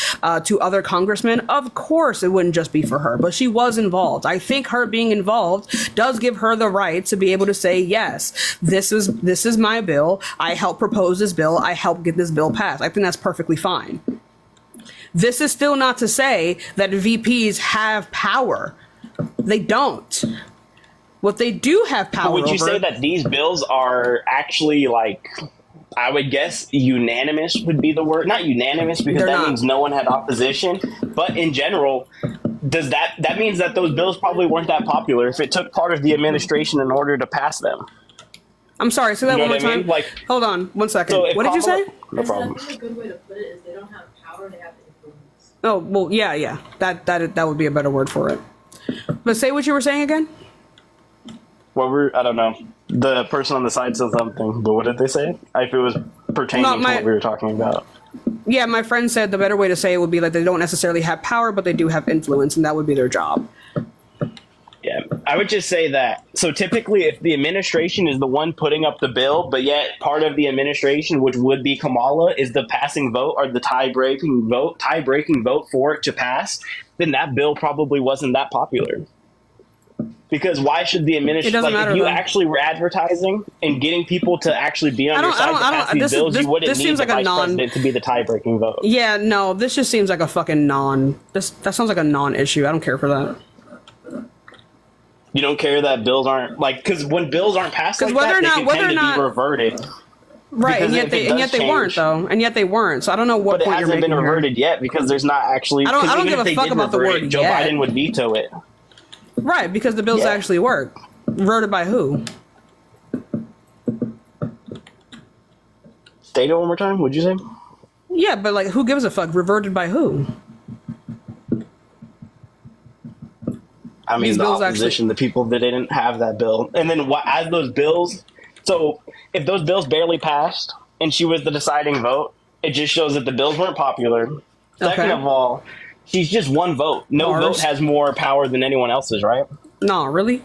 to other congressmen. Of course, it wouldn't just be for her, but she was involved. I think her being involved does give her the right to be able to say, yes, this is my bill. I helped propose this bill. I helped get this bill passed. I think that's perfectly fine. This is still not to say that VPs have power. They don't. What they do have power Would you over, say that these bills are actually, like, I would guess unanimous would be the word? Not unanimous, because They're that not. means no one had opposition. But in general, does that means that those bills probably weren't that popular if it took part of the administration in order to pass them? I'm sorry, say that You know one more what I time. mean? Like, hold on, one second. so if What did you say? No problem. I think a good way to put it is they don't have power, they have influence. Oh, well, yeah. That would be a better word for it. But say what you were saying again. I don't know. The person on the side said something, but what did they say? If it was pertaining to what we were talking about. Yeah, my friend said the better way to say it would be like they don't necessarily have power, but they do have influence, and that would be their job. Yeah, I would just say that. So typically, if the administration is the one putting up the bill, but yet part of the administration, which would be Kamala, is the passing vote or the tie-breaking vote for it to pass, then that bill probably wasn't that popular. Because why should the administration, like, if you actually were advertising and getting people to actually be on your side to pass these bills, you wouldn't need the vice president to be the tie-breaking vote. Yeah, no, this just seems like a fucking that sounds like a non-issue. I don't care for that. You don't care that bills aren't, like, because when bills aren't passed like that, they can tend to be reverted. Right, and yet they weren't, though. And yet they weren't. So I don't know what point you're making. But it hasn't been reverted yet, because there's not actually. I don't give a fuck about the word Joe yet. Biden would veto it. Right, because the bills actually work. Reverted by who? State it one more time. What'd you say? Yeah, but like, who gives a fuck? Reverted by who? I mean, the opposition, the people that didn't have that bill. And then as those bills, so if those bills barely passed and she was the deciding vote, it just shows that the bills weren't popular. Second of all, she's just one vote. No vote has more power than anyone else's, right? No, really?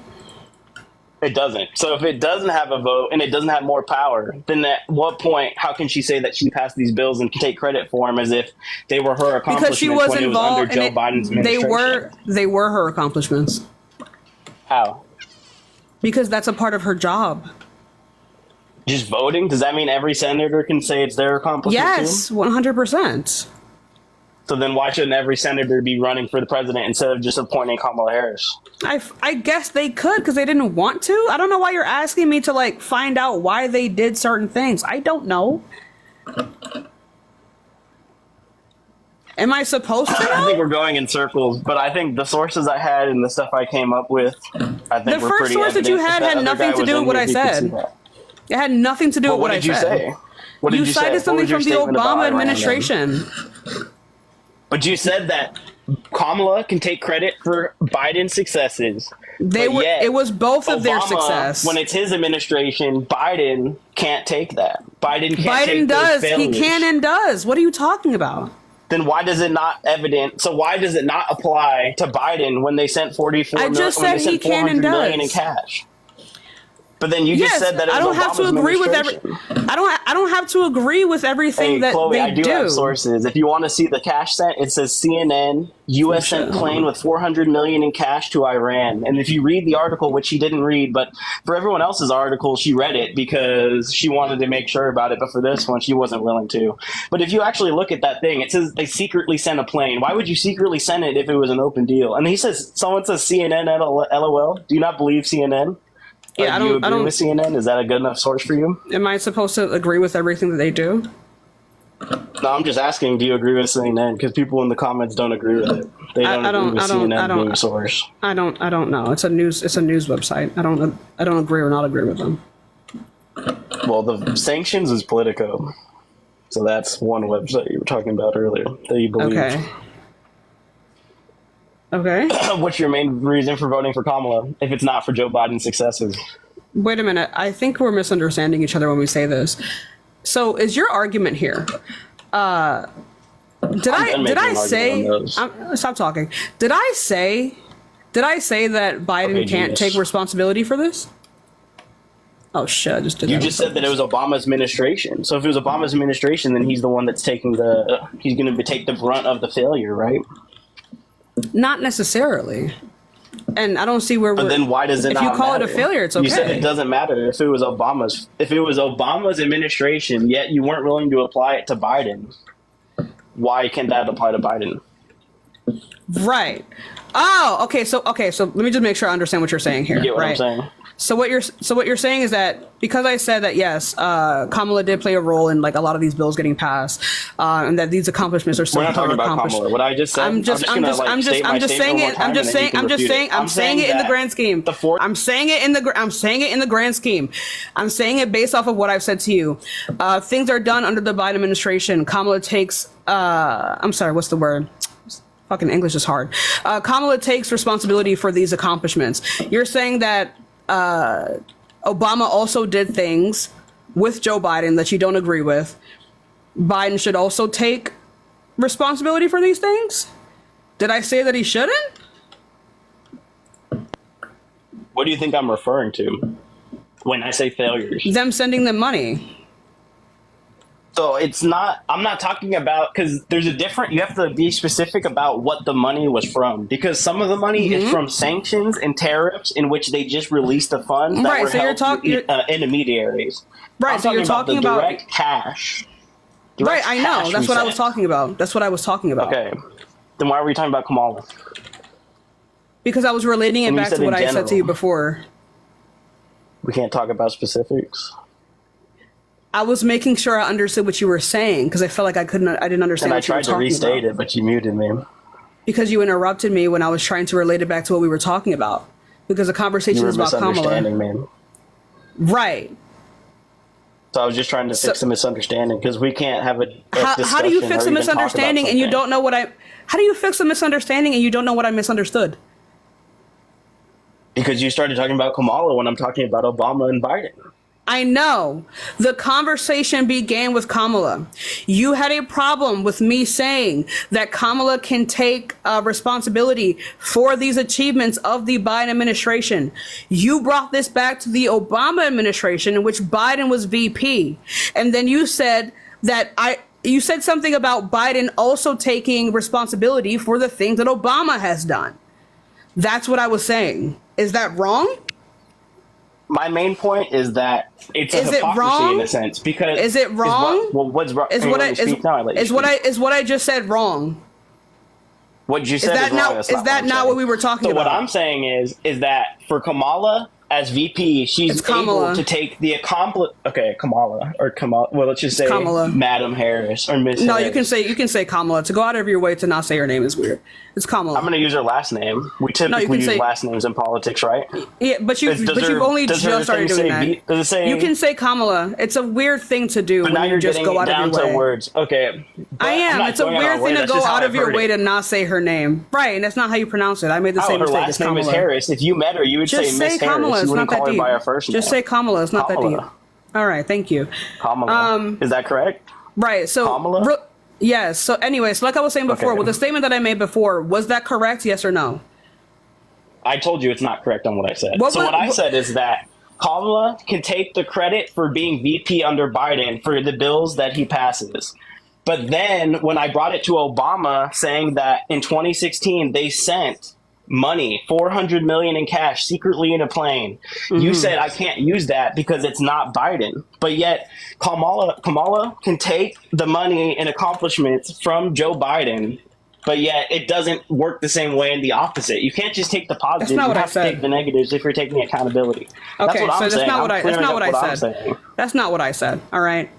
It doesn't. So if it doesn't have a vote and it doesn't have more power, then at what point, how can she say that she passed these bills and take credit for them as if they were her accomplishments Because she was when involved it was under Joe Biden's administration? They were her accomplishments. How? Because that's a part of her job. Just voting? Does that mean every senator can say it's their accomplishment Yes, 100%. So then why shouldn't every senator be running for the president instead of just appointing Kamala Harris? I guess they could because they didn't want to. I don't know why you're asking me to like find out why they did certain things. I don't know. Am I supposed to know? I think we're going in circles, but I think the sources I had and the stuff I came up with, I think The first source that you had nothing to do with what I said. It had nothing to do with what I said. What did you say? What did You you cited say? something from the Obama administration. But you said that Kamala can take credit for Biden's successes. It was both of their Obama, success. When it's his administration, Biden can't take that. Biden Biden does. He can and does. What are you talking about? Then why does it not evident? So why does it not apply to Biden when they sent 44 I just said he can and does. in cash? But then you just said that it was I don't have to Obama's agree with administration. I don't have to agree with everything that Chloe, they I do have sources. If you want to see the cash sent, it says CNN, U.S. sent plane with $400 million in cash to Iran. And if you read the article, which she didn't read, but for everyone else's article, she read it because she wanted to make sure about it. But for this one, she wasn't willing to. But if you actually look at that thing, it says they secretly sent a plane. Why would you secretly send it if it was an open deal? And someone says CNN LOL. Do you not believe CNN? Yeah, do you agree with CNN? Is that a good enough source for you? Am I supposed to agree with everything that they do? No, I'm just asking. Do you agree with CNN? Because people in the comments don't agree with it. They don't agree with CNN being a source. I don't know. It's a news website. I don't agree or not agree with them. Well, the sanctions is Politico, so that's one website you were talking about earlier that you believe. Okay. What's your main reason for voting for Kamala if it's not for Joe Biden's successes? Wait a minute. I think we're misunderstanding each other when we say this. So is your argument here? Did I say? Stop talking. Did I say that Biden can't take responsibility for this? Oh shit! I just did. You just said that it was Obama's administration. So if it was Obama's administration, then he's the one that's taking he's going to take the brunt of the failure, right? Not necessarily. And I don't see where we're... But then why does it not matter? If you call it a failure, it's okay. You said it doesn't matter if it was Obama's administration, yet you weren't willing to apply it to Biden. Why can't that apply to Biden? Right. Oh, okay. So let me just make sure I understand what you're saying here. You get what right? I'm saying? So what you're saying is that because I said that yes, Kamala did play a role in like a lot of these bills getting passed, and that these accomplishments are still We're not talking about Kamala. What I just said. I'm just saying it in the grand scheme. I'm saying it in the grand scheme. I'm saying it based off of what I've said to you. Things are done under the Biden administration. Kamala takes. I'm sorry. What's the word? Fucking English is hard. Kamala takes responsibility for these accomplishments. You're saying that Obama also did things with Joe Biden that you don't agree with. Biden should also take responsibility for these things? Did I say that he shouldn't? What do you think I'm referring to when I say failures? Them sending them money. So I'm not talking about, because there's a different, you have to be specific about what the money was from, because some of the money is from sanctions and tariffs in which they just released the funds that were held through intermediaries. Right, so you're talking about direct cash. Right, I know. That's what I was talking about. Okay. Then why were we talking about Kamala? Because I was relating it back to what I said to you before. We can't talk about specifics. I was making sure I understood what you were saying because I felt like I didn't understand. And I what you were tried to restate it, but you muted me. Because you interrupted me when I was trying to relate it back to what we were talking about. Because the conversation is about Kamala. Me. Right. So I was just trying to fix the misunderstanding because we can't have a discussion. How do you fix a misunderstanding and you don't know what I? How do you fix a misunderstanding and you don't know what I misunderstood? Because you started talking about Kamala when I'm talking about Obama and Biden. I know. The conversation began with Kamala. You had a problem with me saying that Kamala can take responsibility for these achievements of the Biden administration. You brought this back to the Obama administration in which Biden was VP. And then you said that you said something about Biden also taking responsibility for the things that Obama has done. That's what I was saying. Is that wrong? My main point is that it's a hypocrisy in a sense because is it wrong? What's wrong? Is what I just said wrong? What you said Is that is wrong. not? That's Is that I'm not saying. what we were talking So about? what I'm saying is that for Kamala as VP, she's Kamala. able to take the Kamala or Kamala. Well, let's just say Kamala. Madam Harris or Miss. No, Harris. you can say Kamala. To go out of your way to not say her name is weird. It's Kamala. I'm going to use her last name. We typically can use say- last names in politics, right? Yeah, but you've only does just her started thing doing say that. Does it say? You can say Kamala. It's a weird thing to do But when now you you're just getting go out down of your to way. words. Okay. But I I'm am. not It's a going out weird of my way. thing to That's go just how out of I've your heard way it. to not say her name. Right, and that's not how you pronounce it. I made the same Her mistake. last It's name Kamala. is Harris. If you met her, you would Just say say Miss Kamala. Harris. It's You not wouldn't that call her deep. by her first name. Just say Kamala. It's not that deep. Kamala. All right, thank you. Kamala. Is that correct? Right. So, Kamala? yes. So, anyways, like I was saying before, Okay. with the statement that I made before, was that correct? Yes or no? I told you it's not correct on what I said. What What I said is that Kamala can take the credit for being VP under Biden for the bills that he passes. But then when I brought it to Obama saying that in 2016 they sent money, $400 million in cash secretly in a plane, you said I can't use that because it's not Biden. But yet Kamala can take the money and accomplishments from Joe Biden, but yet it doesn't work the same way in the opposite. You can't just take the positives. That's not You what I have to said. take the negatives if you're taking accountability. That's Okay, what I'm so that's saying. not what I'm that's clearing not up what I I'm said. saying. That's not what I said. All right.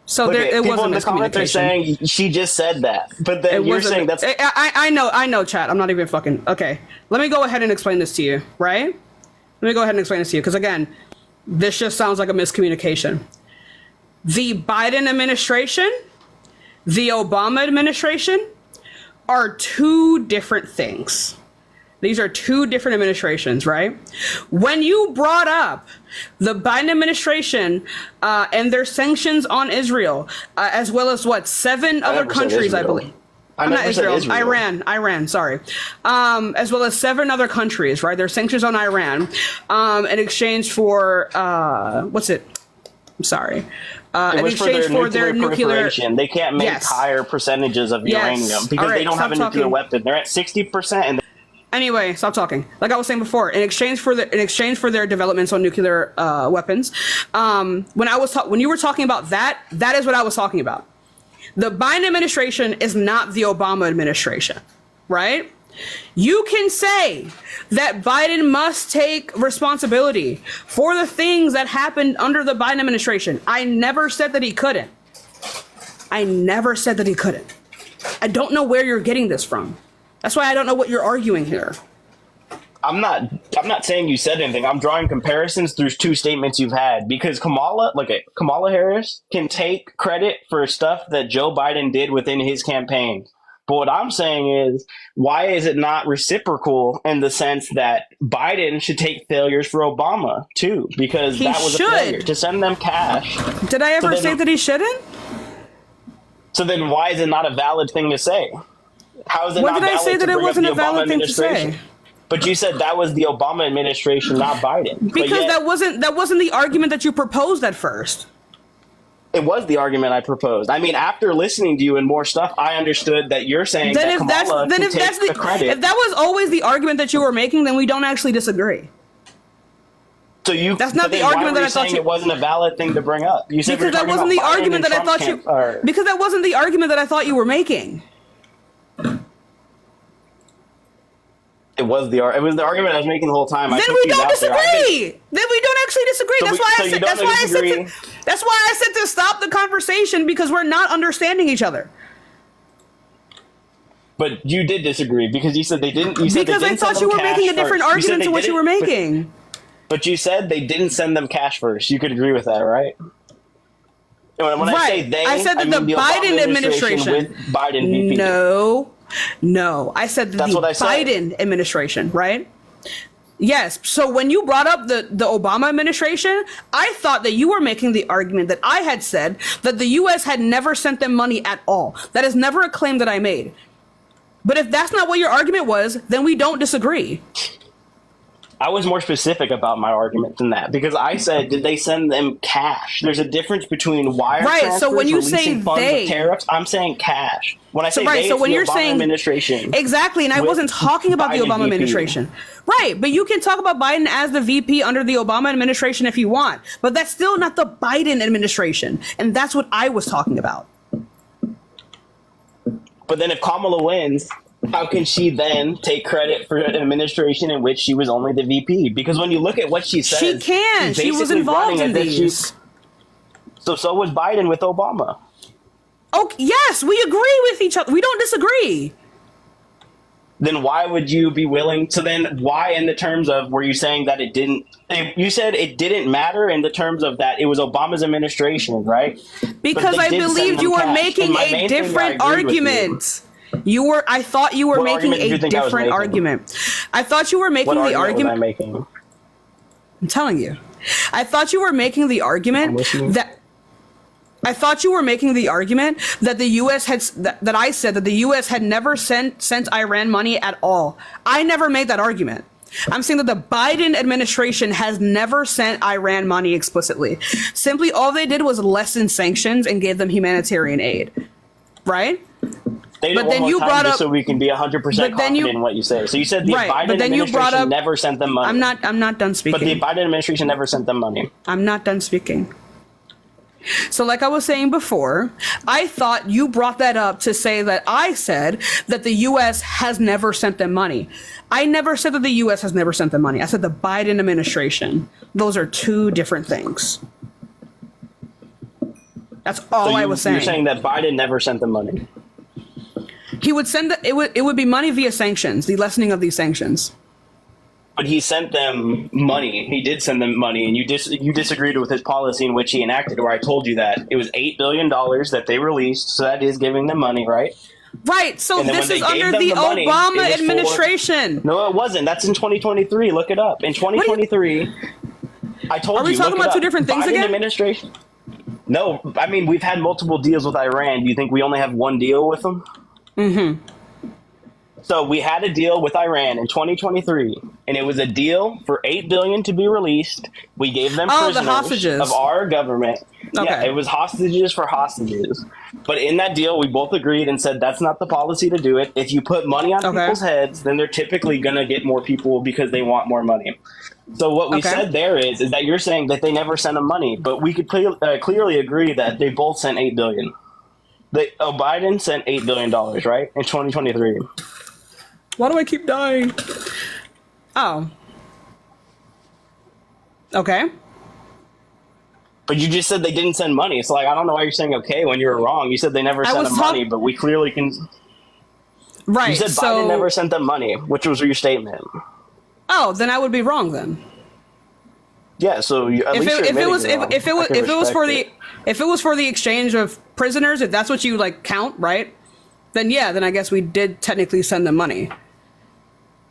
So Look there, at it people was a in the comments are miscommunication. saying she just said that, but then you're saying that's I know, chat. I'm not even fucking. Okay. Let me go ahead and explain this to you, right? Let me go ahead and explain this to you, because again, this just sounds like a miscommunication. The Biden administration, the Obama administration are two different things. These are two different administrations, right? When you brought up the Biden administration and their sanctions on Israel, as well as seven other never said countries, I Israel. believe. I I'm not never said Israel. Israel. Iran, sorry. As well as seven other countries, right? There's sanctions on Iran in exchange for, what's it? I'm sorry. it In was exchange for their nuclear. proliferation. They can't make Yes. higher percentages of Yes. uranium because All right, they don't have a stop nuclear talking. weapon. They're at 60%. And Anyway, stop talking. Like I was saying before, in exchange for their developments on nuclear weapons, when you were talking about that is what I was talking about. The Biden administration is not the Obama administration, right? You can say that Biden must take responsibility for the things that happened under the Biden administration. I never said that he couldn't. I never said that he couldn't. I don't know where you're getting this from. That's why I don't know what you're arguing here. I'm not saying you said anything. I'm drawing comparisons through two statements you've had because Kamala Harris can take credit for stuff that Joe Biden did within his campaign. But what I'm saying is, why is it not reciprocal in the sense that Biden should take failures for Obama too? Because He that was should. a failure to send them cash. Did I ever say that he shouldn't? So then why is it not a valid thing to say? How is it When not did I valid say to that it bring up wasn't the a valid Obama thing to say? administration? But you said that was the Obama administration, not Biden. But Because yet, that wasn't the argument that you proposed at first. it was the argument I proposed. I mean, after listening to you and more stuff, I understood that you're saying Then that if that's Kamala then can if take that's the credit. if that was always the argument that you were making, then we don't actually disagree. That's not the argument that I thought you- it wasn't a valid thing to bring up. You said we were Because that talking wasn't the about Biden argument and that I Trump's thought you. camp- or- Because that wasn't the argument that I thought you were making. It was the argument I was making the whole time. Then we don't disagree. Then we don't actually disagree. So That's we- why so I you said. don't That's why I said. disagree? That's why I said to stop the conversation because we're not understanding each other. But you did disagree because you said they didn't. You said Because they I didn't thought send you them were cash making a different first. You said argument they to what you were didn't- making. But you said they didn't send them cash first. You could agree with that, right? When I say Right. they, I said that mean the Obama Biden administration with Biden VP. No. I said that That's the what I said. Biden administration, right? Yes. So when you brought up the Obama administration, I thought that you were making the argument that I had said that the U.S. had never sent them money at all. That is never a claim that I made. But if that's not what your argument was, then we don't disagree. I was more specific about my argument than that because I said, did they send them cash? There's a difference between wire Right, transfers, so when you say releasing funds they- of tariffs. I'm saying cash. When I say Right, they, so it's when the you're Obama saying administration. Exactly, and I with wasn't talking about the Biden Obama VP. administration. Right, but you can talk about Biden as the VP under the Obama administration if you want, but that's still not the Biden administration, and that's what I was talking about. But then if Kamala wins, how can she then take credit for an administration in which she was only the VP? Because when you look at what she says, She can. she's She was basically involved running in as if these. So was Biden with Obama. Oh, yes, we agree with each other. We don't disagree. Then why would you be willing to then why in the terms of were you saying that it didn't you said it didn't matter in the terms of that it was Obama's administration, right? Because I believed you were making a different argument. I thought you were What making argument do you a think I was different making? argument. I thought you were making What the argument was I argument. making? I'm telling you. I thought you were making the I'm argument listening. that the U.S. had that I said that the U.S. had never sent Iran money at all. I never made that argument. I'm saying that the Biden administration has never sent Iran money explicitly. Simply, all they did was lessen sanctions and gave them humanitarian aid, right? But then you brought up so we can be 100% confident in what you say. So you said the Biden administration never sent them money. I'm not done speaking. But the Biden administration never sent them money. I'm not done speaking. So like I was saying before, I thought you brought that up to say that I said that the U.S. has never sent them money. I never said that the U.S. has never sent them money. I said the Biden administration. Those are two different things. That's all I was saying. You're saying that Biden never sent them money. He would send it would be money via sanctions, the lessening of these sanctions. But he sent them money. He did send them money, and you disagreed with his policy in which he enacted, where I told you that it was $8 billion that they released, so that is giving them money, right? Right, so this is under the Obama administration. No, it wasn't. That's in 2023. Look it up. In 2023, I told you. Are we talking about two different things again? Administration. No, I mean, we've had multiple deals with Iran. Do you think we only have one deal with them? Mm-hmm. So we had a deal with Iran in 2023, and it was a deal for $8 billion to be released. We gave them prisoners the hostages of our government. Okay. Yeah, it was hostages for hostages. But in that deal, we both agreed and said that's not the policy to do it. If you put money on people's heads, then they're typically going to get more people because they want more money. So what we said there is that you're saying that they never sent them money, but we could clearly agree that they both sent $8 billion. Biden sent $8 billion, right, in 2023. Why do I keep dying? Oh. Okay. But you just said they didn't send money. It's like, I don't know why you're saying okay when you were wrong. You said they never sent them money, but we clearly can... Right, you said Biden never sent them money, which was your statement. Oh, then I would be wrong then. Yeah, so if it was for the exchange of prisoners, if that's what you count, right? Then yeah, then I guess we did technically send them money.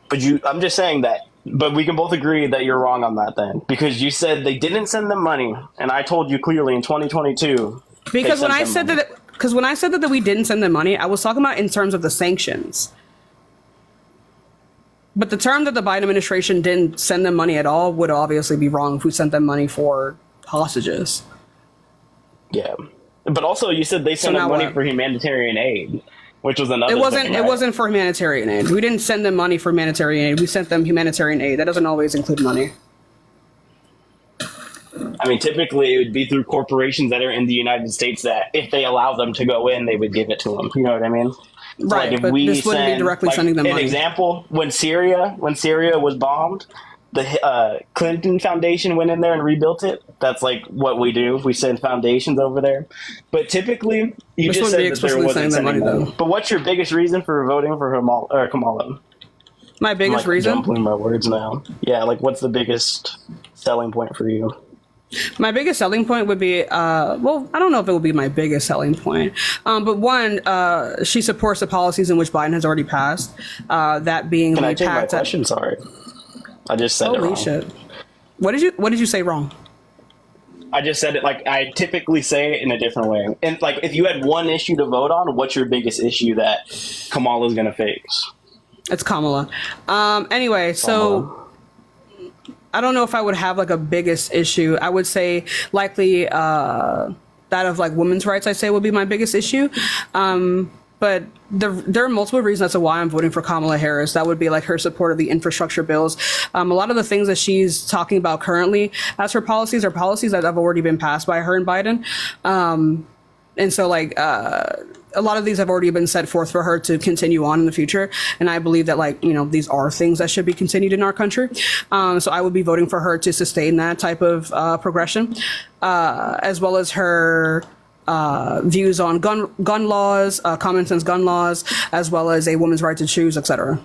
But I'm just saying that. But we can both agree that you're wrong on that then, because you said they didn't send them money, and I told you clearly in 2022. Because when I said that we didn't send them money, I was talking about in terms of the sanctions. But the term that the Biden administration didn't send them money at all would obviously be wrong if we sent them money for hostages. Yeah. But also you said they sent them money for humanitarian aid, which was another thing, right? It wasn't for humanitarian aid. We didn't send them money for humanitarian aid. We sent them humanitarian aid. That doesn't always include money. I mean, typically it would be through corporations that are in the United States that if they allow them to go in, they would give it to them. You know what I mean? Right, but this wouldn't be directly sending them money. An example, when Syria was bombed, the Clinton Foundation went in there and rebuilt it. That's what we do. We send foundations over there. But typically, you just said that there wasn't sending money. But what's your biggest reason for voting for Kamala? My biggest reason? I'm jumbling my words now. Yeah, what's the biggest selling point for you? My biggest selling point would be, I don't know if it would be my biggest selling point, but one, she supports the policies in which Biden has already passed. That being, can I take my question? Sorry, I just said it wrong. Holy shit! What did you say wrong? I just said it I typically say it in a different way. And if you had one issue to vote on, what's your biggest issue that Kamala's going to face? It's Kamala. Anyway, so. I don't know if I would have a biggest issue. I would say likely that of women's rights, I say would be my biggest issue. But there are multiple reasons as to why I'm voting for Kamala Harris. That would be her support of the infrastructure bills. A lot of the things that she's talking about currently as her policies are policies that have already been passed by her and Biden. And so a lot of these have already been set forth for her to continue on in the future, and I believe that, like, you know, these are things that should be continued in our country. So I would be voting for her to sustain that type of progression, as well as her views on gun laws, common sense gun laws, as well as a woman's right to choose, etc.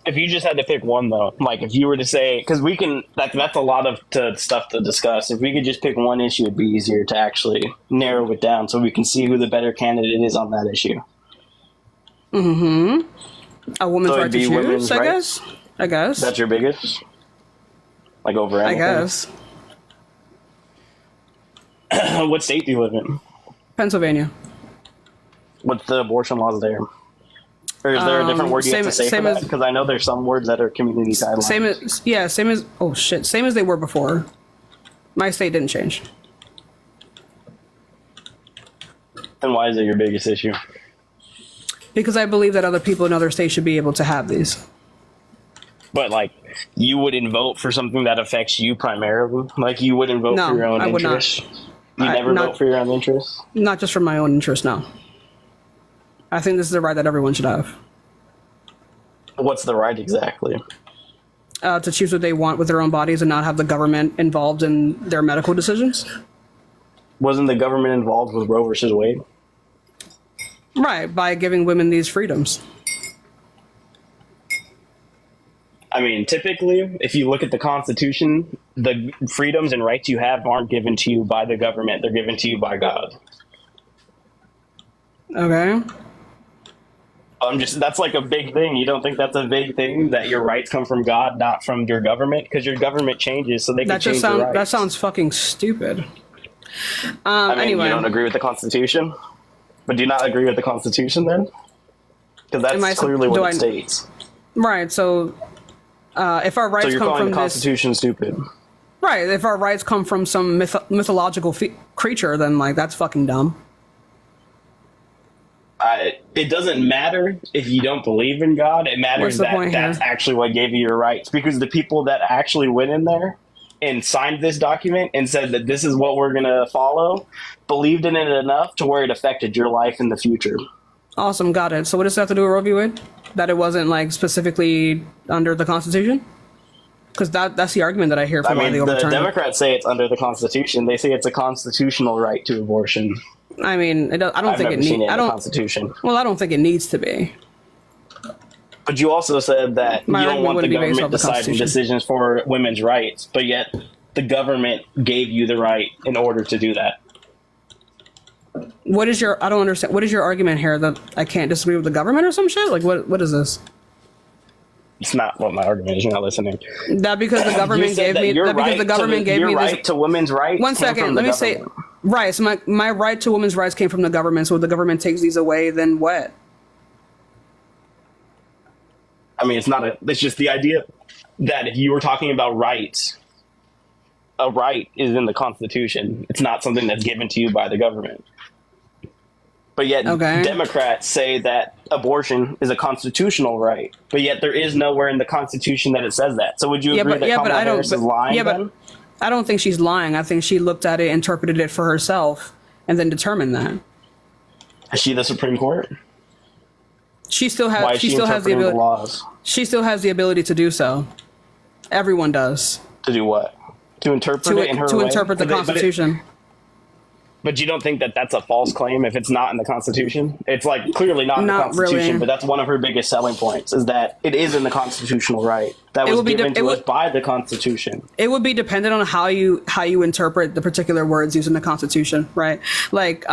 If you just had to pick one, though, like if you were to say, because we can, that's a lot of stuff to discuss. If we could just pick one issue, it'd be easier to actually narrow it down so we can see who the better candidate is on that issue. A woman's right to choose, I guess. That's your biggest? Like over anything? I guess. What state do you live in? Pennsylvania. What's the abortion laws there? Or is there a different word you have to say for that? Because I know there's some words that are community guidelines. Same as they were before. My state didn't change. Then why is it your biggest issue? Because I believe that other people in other states should be able to have these. But, like, you wouldn't vote for something that affects you primarily? Like, you wouldn't vote for your own interests? You never vote for your own interests? Not just for my own interest, no. I think this is a right that everyone should have. What's the right exactly? To choose what they want with their own bodies and not have the government involved in their medical decisions. Wasn't the government involved with Roe versus Wade? Right, by giving women these freedoms. I mean, typically, if you look at the Constitution, the freedoms and rights you have aren't given to you by the government. They're given to you by God. Okay. That's like a big thing. You don't think that's a big thing, that your rights come from God, not from your government? Because your government changes, so they can change your rights. That sounds fucking stupid. Anyway. You don't agree with the Constitution? But do you not agree with the Constitution then? Because that's clearly what it states. Right, so if our rights come from this... So you're calling the Constitution stupid? Right, if our rights come from some mythological creature, then, like, that's fucking dumb. It doesn't matter if you don't believe in God. It matters that that's actually what gave you your rights. Because the people that actually went in there and signed this document and said that this is what we're going to follow, believed in it enough to where it affected your life in the future. Awesome, got it. So what does that have to do with Roe v. Wade? That it wasn't, like, specifically under the Constitution? Because that's the argument that I hear from why they overturn it. The Democrats say it's under the Constitution. They say it's a constitutional right to abortion. I mean, I don't think it needs. I don't. Constitution. Well, I don't think it needs to be. But you also said that you don't want the government deciding decisions for women's rights, but yet the government gave you the right in order to do that. What is your? I don't understand. What is your argument here, that I can't disagree with the government or some shit? Like, what is this? It's not what my argument is. You're not listening. That because the government gave me. That because the government gave me your right to women's rights. 1 second. Let me say. Right. So my right to women's rights came from the government. So if the government takes these away, then what? I mean, it's just the idea that if you were talking about rights, a right is in the Constitution. It's not something that's given to you by the government. But yet Democrats say that abortion is a constitutional right. But yet there is nowhere in the Constitution that it says that. So would you agree that Kamala Harris is lying then? I don't think she's lying. I think she looked at it, interpreted it for herself, and then determined that. Is she the Supreme Court? She still has. She still has the ability. She still has the ability to do so. Everyone does. To do what? To interpret it in her way? To interpret the Constitution. But you don't think that that's a false claim if it's not in the Constitution? It's like clearly not in the Constitution, really. But that's one of her biggest selling points, is that it is in the constitutional right that was given to us by the Constitution. It would be dependent on how you interpret the particular words used in the Constitution, right? Like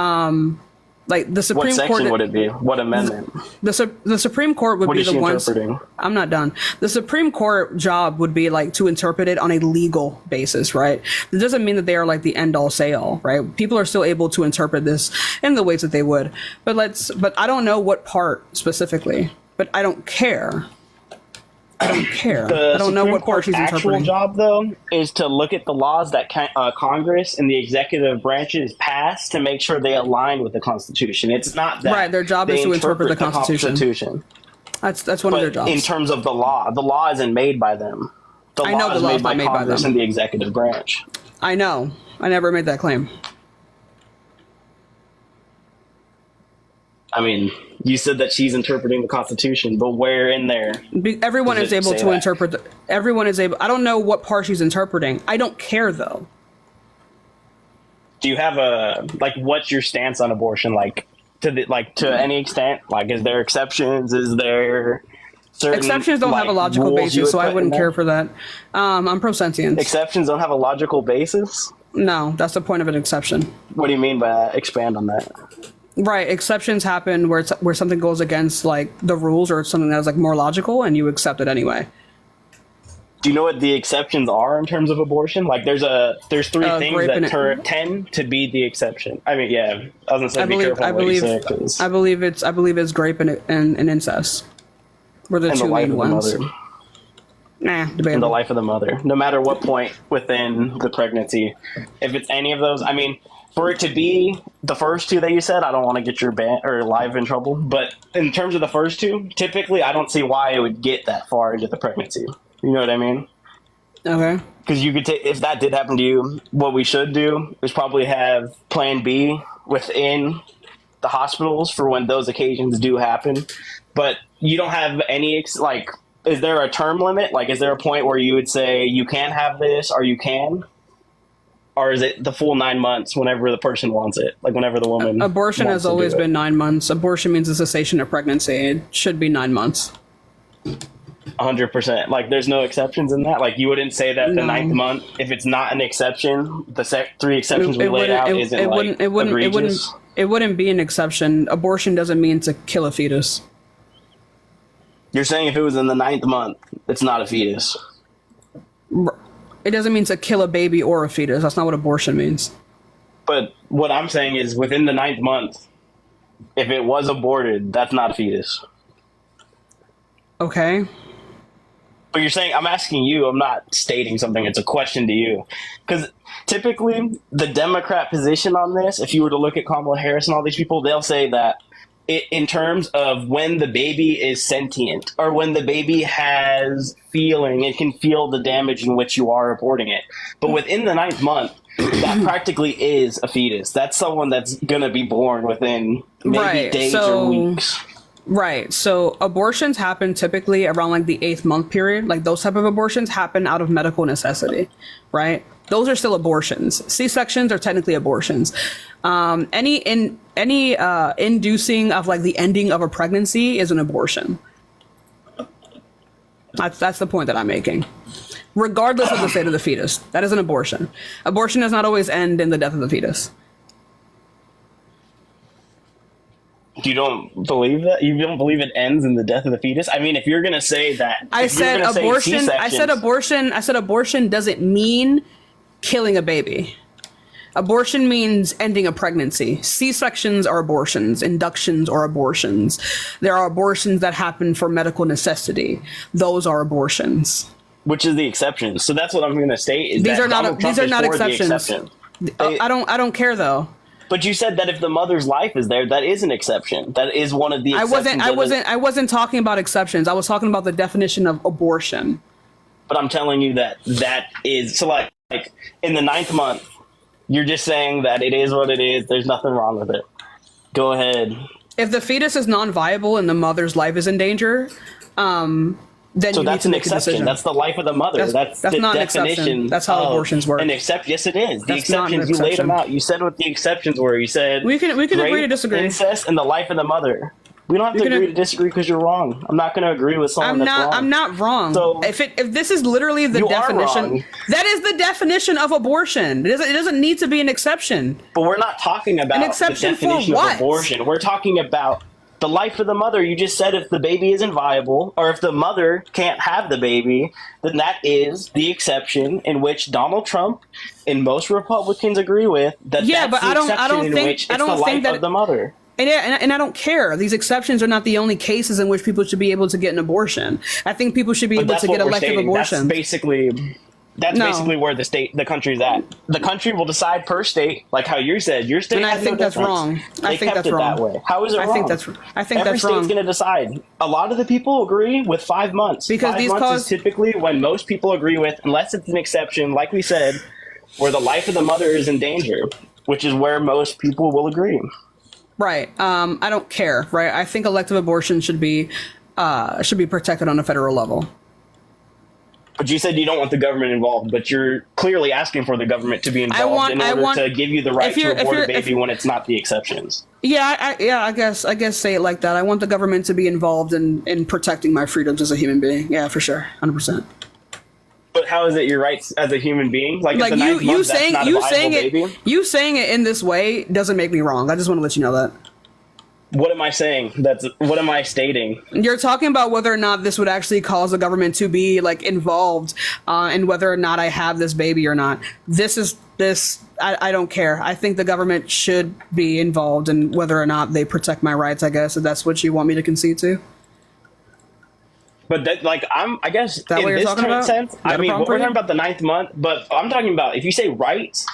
the Supreme Court. What section would it be? What amendment? The Supreme Court would be the ones. I'm not done. The Supreme Court job would be like to interpret it on a legal basis, right? It doesn't mean that they are like the end all say all, right? People are still able to interpret this in the ways that they would. But I don't know what part specifically, but I don't care. I don't care. I don't know what part she's interpreting. The actual job, though, is to look at the laws that Congress and the executive branches pass to make sure they align with the Constitution. It's not that right. Their job is to interpret the Constitution. That's one of their jobs. In terms of the law isn't made by them. The law is made by Congress and the executive branch. I know. I never made that claim. I mean, you said that she's interpreting the Constitution, but where in there? Everyone does is it able say to that? interpret. Everyone is able. I don't know what part she's interpreting. I don't care though. Do you have what's your stance on abortion? Like to any extent? Like, is there exceptions? Is there certain Exceptions don't have a logical rules you basis, so would I put wouldn't in care there? for that. I'm pro sentience. Exceptions don't have a logical basis. No, that's the point of an exception. What do you mean by that? Expand on that. Right, exceptions happen where something goes against like the rules or something that's like more logical, and you accept it anyway. Do you know what the exceptions are in terms of abortion? Like, there's three things rape and- that tend to be the exception. I mean, yeah, I was gonna say be careful what you say, 'cause- I believe it's grape and incest. Were the and the two life main of the ones. mother. Nah, And the debatable. life of the mother, no matter what point within the pregnancy. If it's any of those, I mean, for it to be the first two that you said, I don't want to get your band or live in trouble. But in terms of the first two, typically, I don't see why it would get that far into the pregnancy. You know what I mean? Okay. Because you could take, if that did happen to you, what we should do is probably have Plan B within the hospitals for when those occasions do happen. But you don't have any is there a term limit? Like, is there a point where you would say you can't have this or you can? Or is it the full 9 months whenever the person wants it? Like, whenever the woman Abortion wants has to do always it? been 9 months. Abortion means a cessation of pregnancy. It should be 9 months. 100%. Like, there's no exceptions in that. Like, you wouldn't say that the No. 9th month, if it's not an exception, the three exceptions we laid out isn't egregious. It wouldn't be an exception. Abortion doesn't mean to kill a fetus. You're saying if it was in the 9th month, it's not a fetus. It doesn't mean to kill a baby or a fetus. That's not what abortion means. But what I'm saying is within the 9th month, if it was aborted, that's not a fetus. Okay. But you're saying, I'm asking you, I'm not stating something, it's a question to you. Because typically, the Democrat position on this, if you were to look at Kamala Harris and all these people, they'll say that in terms of when the baby is sentient or when the baby has feeling, it can feel the damage in which you are aborting it. But within the 9th month, that practically is a fetus. That's someone that's going to be born within maybe days or weeks. Right. So abortions happen typically around like the 8th month period. Like those type of abortions happen out of medical necessity, right? Those are still abortions. C-sections are technically abortions. Any inducing of like the ending of a pregnancy is an abortion. That's the point that I'm making. Regardless of the state of the fetus, that is an abortion. Abortion does not always end in the death of the fetus. You don't believe that? You don't believe it ends in the death of the fetus? I mean, if you're going to say that, I said abortion doesn't mean killing a baby. Abortion means ending a pregnancy. C-sections are abortions. Inductions are abortions. There are abortions that happen for medical necessity. Those are abortions. Which is the exception. So that's what I'm going to state. Is These that are not. Donald Trump These are is not for the exceptions. exception. I don't care though. But you said that if the mother's life is there, that is an exception. That is one of the exceptions. I wasn't talking about exceptions. I was talking about the definition of abortion. But I'm telling you that is so like in the 9th month, you're just saying that it is what it is. There's nothing wrong with it. Go ahead. If the fetus is non-viable and the mother's life is in danger, then so you that's need to an make a exception. decision. That's the life of the mother. That's the not an definition. exception. That's how abortions work. Yes, it is. The That's not an exceptions, you laid exception. them out. You said what the exceptions were. You said We can agree rape, to disagree. incest, and the life of the mother. We don't have to agree to disagree because you're wrong. I'm not going to agree with someone that's wrong. I'm not wrong. So if this is literally the you are definition, wrong. that is the definition of abortion. It doesn't need to be an exception. But we're not talking about An exception the definition for what? of abortion. We're talking about the life of the mother. You just said if the baby isn't viable or if the mother can't have the baby, then that is the exception in which Donald Trump and most Republicans agree with. That's But the exception in which it's the life of the mother. And I don't care. These exceptions are not the only cases in which people should be able to get an abortion. I think people should be able to get elective abortions. That's basically where the country's at. The country will decide per state, like how you said. Your state And I has think no that's difference. wrong. They I think kept that's it wrong. that way. How is it wrong? I think that's Every wrong. state's going to decide. A lot of the people agree with 5 months. Because 5 months is typically when most people agree with, unless it's an exception, like we said, where the life of the mother is in danger, which is where most people will agree. Right. I don't care. Right. I think elective abortion should be protected on a federal level. But you said you don't want the government involved, but you're clearly asking for the government to be involved in order to give you the right to abort a baby when it's not the exceptions. Yeah, I guess say it like that. I want the government to be involved in protecting my freedoms as a human being. Yeah, for sure, 100%. But how is it your rights as a human being? Like you saying it in this way doesn't make me wrong. I just want to let you know that. What am I saying? What am I stating? You're talking about whether or not this would actually cause the government to be like involved in whether or not I have this baby or not. I don't care. I think the government should be involved in whether or not they protect my rights, I guess, if that's what you want me to concede to. But that, like, I guess that in what this talking about? sense, I mean, we're talking about the 9th month, but I'm talking about, if you say rights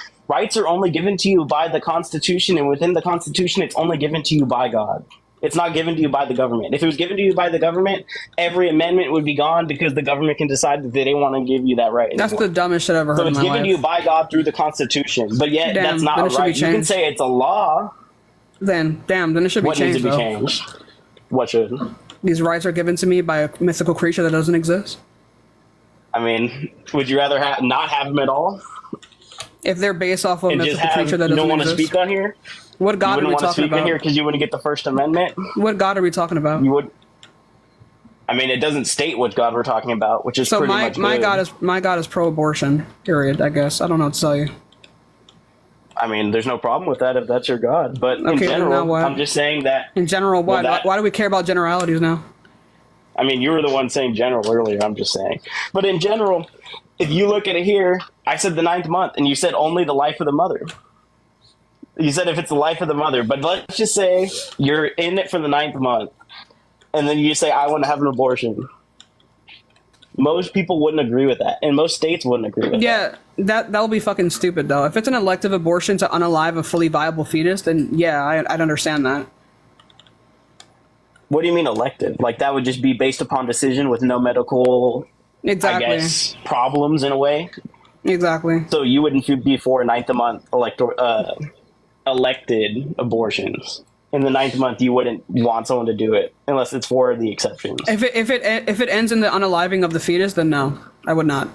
are only given to you by the Constitution, and within the Constitution, it's only given to you by God. It's not given to you by the government. If it was given to you by the government, every amendment would be gone because the government can decide that they don't want to give you that right anymore. That's the dumbest shit I've ever heard in my life. So it's given to you by God through the Constitution, but yet that's not right. You can say it's a law. Then it should be changed. What needs to be changed? What should? These rights are given to me by a mythical creature that doesn't exist. I mean, would you rather not have them at all? If they're based off of a mythical creature that doesn't exist. You don't want to speak on here? What God are we talking about? You wouldn't want to speak on here because you wouldn't get the First Amendment? What God are we talking about? You would. I mean, it doesn't state what God we're talking about, which is pretty much good. My God is pro-abortion. Period. I guess I don't know what to tell you. I mean, there's no problem with that if that's your God, but in general, I'm just saying that. In general, what? Why do we care about generalities now? I mean, you were the one saying general earlier. I'm just saying, but in general, if you look at it here, I said the 9th month, and you said only the life of the mother. You said if it's the life of the mother, but let's just say you're in it for the 9th month, and then you say, I want to have an abortion. Most people wouldn't agree with that, and most states wouldn't agree with that. Yeah, that'll be fucking stupid, though. If it's an elective abortion to unalive a fully viable fetus, then yeah, I'd understand that. What do you mean elective? Like, that would just be based upon decision with no medical, exactly, I guess, problems in a way? Exactly. So you wouldn't be for 9th month elected abortions. In the 9th month, you wouldn't want someone to do it unless it's for the exceptions. If it ends in the unaliving of the fetus, then no, I would not.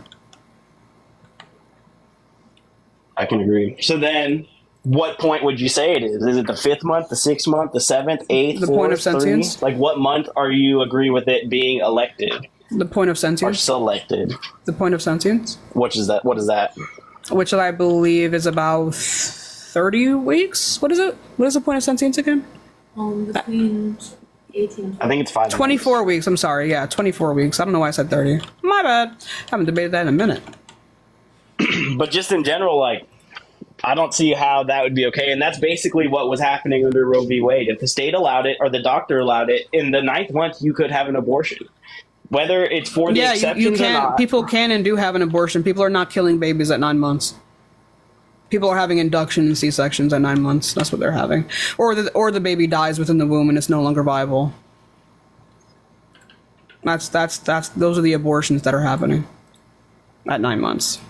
I can agree. So then, what point would you say it is? Is it the 5th month, the 6th month, the 7th, 8th, the 4th, point of sentience? 3? Like, what month are you agree with it being elected? The point of sentience. Or selected. The point of sentience. Which is that? What is that? Which I believe is about 30 weeks. What is it? What is the point of sentience again? Between 18. I think it's 5. 24 weeks. I'm sorry. Yeah, 24 weeks. I don't know why I said 30. My bad. Haven't debated that in a minute. But just in general, like, I don't see how that would be okay. And that's basically what was happening under Roe v. Wade. If the state allowed it or the doctor allowed it, in the 9th month, you could have an abortion. Whether it's for the exceptions you can. or not. People can and do have an abortion. People are not killing babies at 9 months. People are having induction and C-sections at 9 months. That's what they're having. Or the baby dies within the womb and it's no longer viable. Those are the abortions that are happening at 9 months.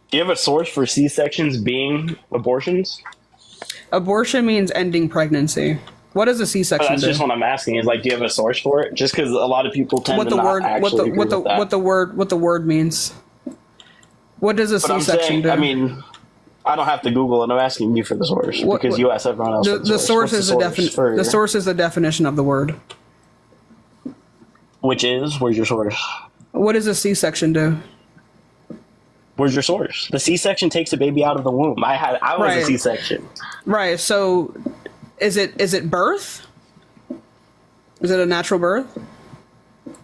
Do you have a source for C-sections being abortions? Abortion means ending pregnancy. What does a C-section do? That's just what I'm asking. Is like, do you have a source for it? Just because a lot of people tend to not actually agree with that. What the word means. What does a C-section do? I mean, I don't have to Google it. I'm asking you for the source because you ask everyone else. The source is the source is the definition of the word. Which is, where's your source? What does a C-section do? Where's your source? The C-section takes a baby out of the womb. I was a C-section. Right. So, is it birth? Is it a natural birth?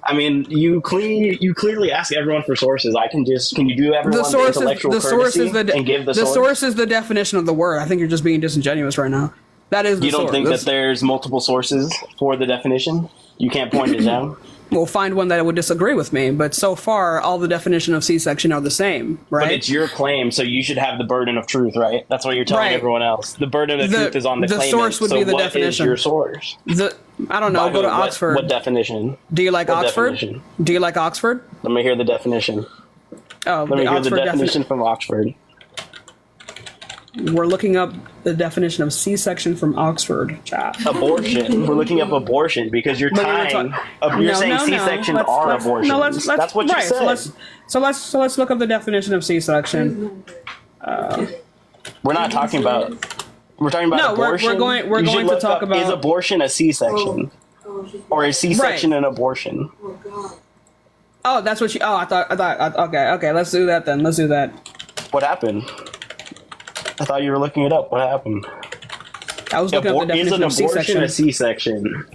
I mean, you clearly ask everyone for sources. Can you do everyone the intellectual courtesy and give the source? The source is the definition of the word. I think you're just being disingenuous right now. That is the source. You don't think that there's multiple sources for the definition? You can't point it down? We'll find one that would disagree with me, but so far, all the definition of C-section are the same, right? But it's your claim, so you should have the burden of truth, right? That's what you're telling everyone else. The burden of truth is on the claimant. The source would be the definition. What is your source? I don't know. Go to Oxford. What definition? Do you like Oxford? Definition? Do you like Oxford? Let me hear the definition. Oh, let me hear the definition from Oxford. We're looking up the definition of C-section from Oxford, chat. Abortion. We're looking up abortion because you're tying. You're saying C-sections are abortions. No, let's, that's what you said. So let's look up the definition of C-section. We're not talking about. We're talking about abortion. We're going to talk about, is abortion a C-section, or is C-section an abortion? Oh, that's what you. Oh, I thought. Okay. Let's do that then. Let's do that. What happened? I thought you were looking it up. What happened? I was looking up the definition of C-section. Is an abortion a C-section?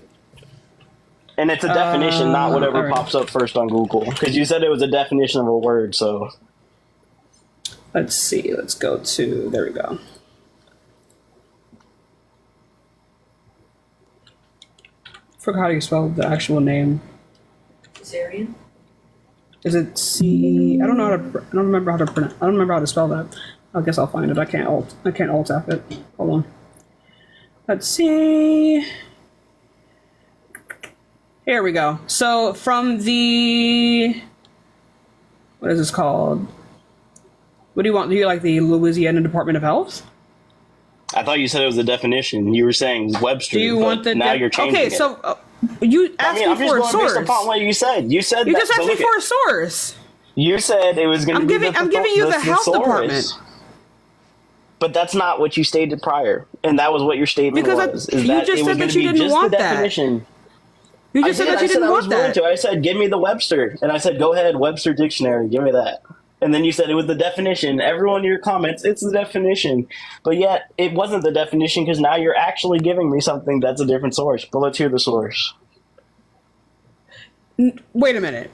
And it's a definition, not whatever pops up first on Google. Because you said it was a definition of a word, so. Let's see. Let's go to. There we go. Forgot how you spell the actual name. Cesarean? Is it C? I don't know how to. I don't remember how to pronounce. I don't remember how to spell that. I guess I'll find it. I can't alt tap it. Hold on. Let's see. Here we go. So from the, what is this called? What do you want? Do you like the Louisiana Department of Health? I thought you said it was a definition. You were saying Webster. Do you want the? Now you're changing it. So you asked me for a source. Based upon what you said. You said you that, just asked me for a source. You said it was going to be. I'm giving you the health department. But that's not what you stated prior, and that was what your statement was. You just said that you didn't want that. You just said that you didn't want that. I said, give me the Webster, and I said, go ahead, Webster dictionary, give me that. And then you said it was the definition. Everyone in your comments, it's the definition, but yet it wasn't the definition because now you're actually giving me something that's a different source. But let's hear the source. Wait a minute.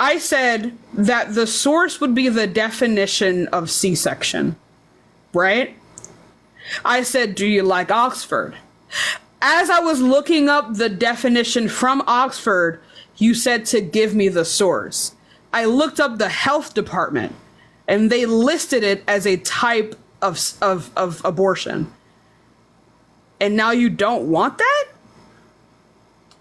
I said that the source would be the definition of C-section. Right? I said, do you like Oxford? As I was looking up the definition from Oxford, you said to give me the source. I looked up the health department, and they listed it as a type of abortion. And now you don't want that?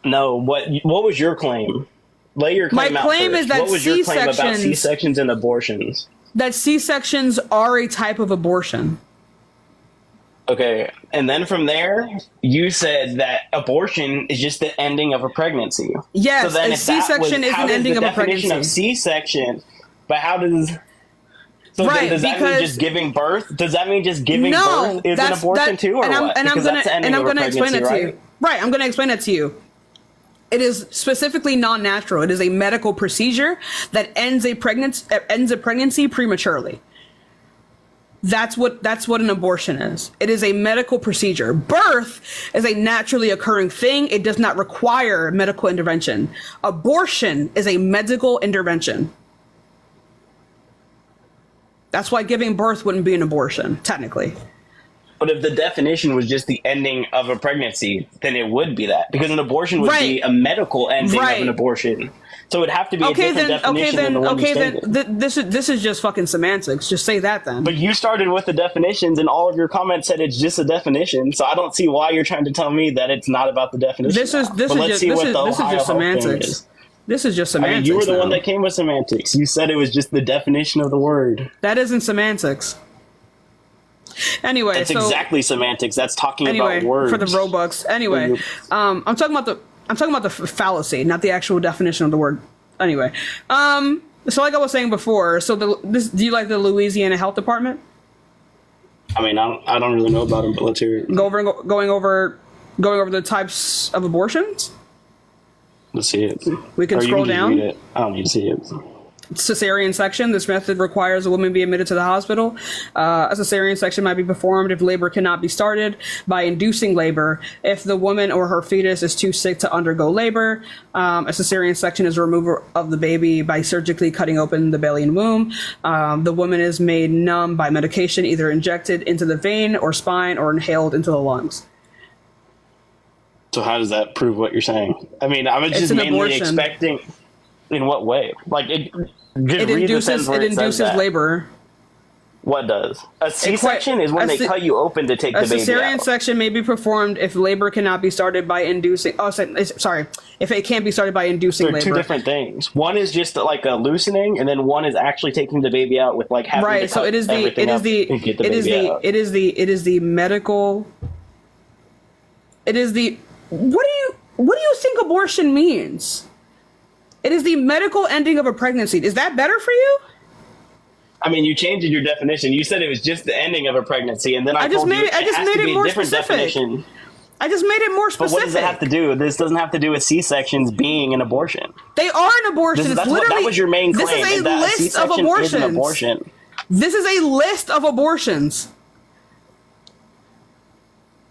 No. What was your claim? Lay your claim out. My claim is that what was your claim about C-sections and abortions? That C-sections are a type of abortion. Okay, and then from there, you said that abortion is just the ending of a pregnancy. Yes, so then a C-section is an ending of a pregnancy. Of C-section, but how does? So right, does that mean just giving birth? Does that mean just giving birth is an abortion too, or what? And I'm going to explain it to you. Right, I'm going to explain it to you. It is specifically non-natural. It is a medical procedure that ends a pregnancy prematurely. That's what an abortion is. It is a medical procedure. Birth is a naturally occurring thing. It does not require medical intervention. Abortion is a medical intervention. That's why giving birth wouldn't be an abortion, technically. But if the definition was just the ending of a pregnancy, then it would be that. Because an abortion would be a medical ending of an abortion. So it would have to be a different definition than the one you stated. This is just fucking semantics. Just say that then. But you started with the definitions, and all of your comments said it's just a definition. So I don't see why you're trying to tell me that it's not about the definition. This is just semantics. This is just semantics. I mean, you were the one that came with semantics. You said it was just the definition of the word. That isn't semantics. Anyway, that's exactly semantics. That's talking about words for the Robux. Anyway, I'm talking about the fallacy, not the actual definition of the word. Anyway, so like I was saying before, so do you like the Louisiana Health Department? I mean, I don't really know about them, but let's hear it. Going over the types of abortions. Let's see it. We can scroll down. Read it. I don't need to see it. Cesarean section. This method requires a woman be admitted to the hospital. A cesarean section might be performed if labor cannot be started by inducing labor. If the woman or her fetus is too sick to undergo labor, a cesarean section is a removal of the baby by surgically cutting open the belly and womb. The woman is made numb by medication, either injected into the vein or spine or inhaled into the lungs. So how does that prove what you're saying? I mean, I was just mainly expecting. In what way? Like it induces labor. What does? A C-section is when they cut you open to take the baby out. A cesarean section may be performed if labor cannot be started by inducing. Oh, sorry. If it can't be started by inducing labor. They're two different things. One is just like a loosening, and then one is actually taking the baby out with like having to cut everything up and get the baby out. It is the medical. It is the. What do you think abortion means? It is the medical ending of a pregnancy. Is that better for you? I mean, you changed your definition. You said it was just the ending of a pregnancy, and then I just made it more specific. Definition. I just made it more specific. But what does it have to do? This doesn't have to do with C-sections being an abortion. They are an abortion. That was your main claim. This is a list of abortions. Is an abortion. This is a list of abortions.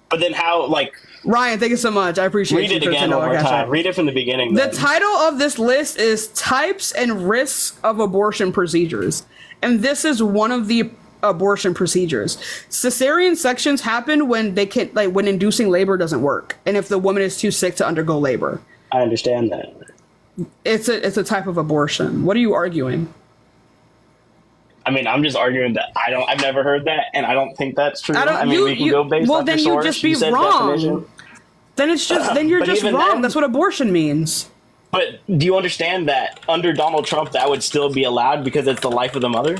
But then how, like... Ryan, thank you so much. I appreciate you. Read it again one more time. Read it from the beginning. The title of this list is Types and Risks of Abortion Procedures. And this is one of the abortion procedures. Cesarean sections happen when they can, like, when inducing labor doesn't work, and if the woman is too sick to undergo labor. I understand that. It's a type of abortion. What are you arguing? I mean, I'm just arguing that I've never heard that, and I don't think that's true. We can go based well, off then your you source. just be wrong. Definition. Then you're just wrong. Then, that's what abortion means. But do you understand that under Donald Trump that would still be allowed because it's the life of the mother?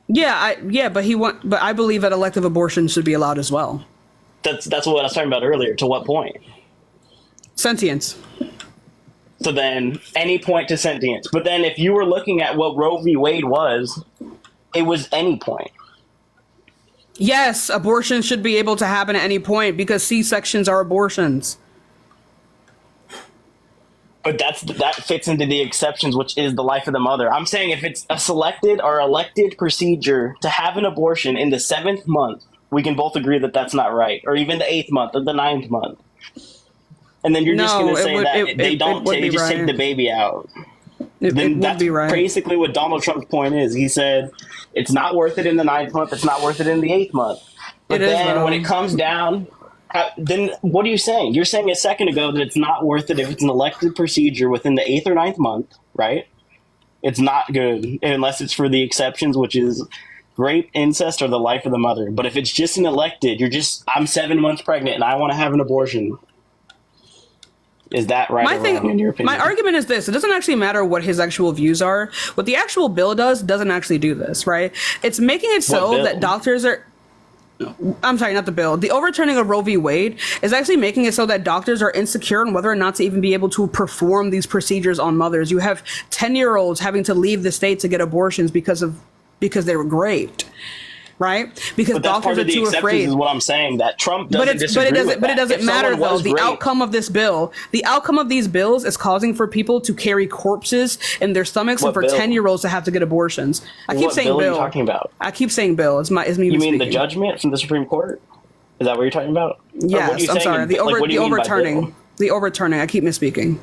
Yeah, but I believe that elective abortion should be allowed as well. That's what I was talking about earlier. To what point? Sentience. So then, any point to sentience. But then, if you were looking at what Roe v. Wade was, it was any point. Yes, abortion should be able to happen at any point because C-sections are abortions. But that fits into the exceptions, which is the life of the mother. I'm saying if it's a selected or elected procedure to have an abortion in the 7th month, we can both agree that that's not right. Or even the 8th month or the 9th month. And then you're just going to say that they just take the baby out. Then that's basically what Donald Trump's point is. He said it's not worth it in the 9th month. It's not worth it in the 8th month. But then when it comes down... then what are you saying? You're saying a second ago that it's not worth it if it's an elected procedure within the 8th or 9th month, right? It's not good unless it's for the exceptions, which is rape, incest, or the life of the mother. But if it's just an elected, I'm 7 months pregnant and I want to have an abortion. Is that right or wrong in your opinion? My argument is this. It doesn't actually matter what his actual views are. What the actual bill doesn't actually do this, right? It's making it so that doctors are... I'm sorry, not the bill. The overturning of Roe v. Wade is actually making it so that doctors are insecure on whether or not to even be able to perform these procedures on mothers. You have 10-year-olds having to leave the state to get abortions because they were raped, right? Because doctors are too afraid. Is what I'm saying. That Trump doesn't disagree with that. But it doesn't matter though. The outcome of this bill, the outcome of these bills is causing for people to carry corpses in their stomachs and for 10-year-olds to have to get abortions. I keep saying bill. What bill are you talking about? I keep saying bill. It's me. You mean the judgment from the Supreme Court? Is that what you're talking about? Yes. I'm sorry. The overturning. The overturning. I keep misspeaking.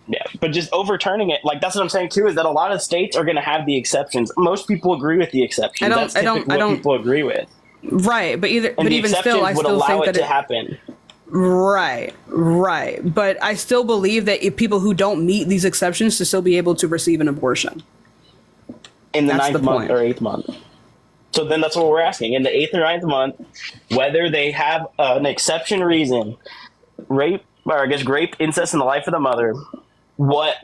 Yeah, but just overturning it, like that's what I'm saying too, is that a lot of states are going to have the exceptions. Most people agree with the exceptions. That's typically what people agree with. Right, but even still, I still think that it happen. Right. But I still believe that if people who don't meet these exceptions to still be able to receive an abortion in the 9th month or 8th month. So then that's what we're asking. In the 8th or 9th month, whether they have an exception reason, rape, incest in the life of the mother, what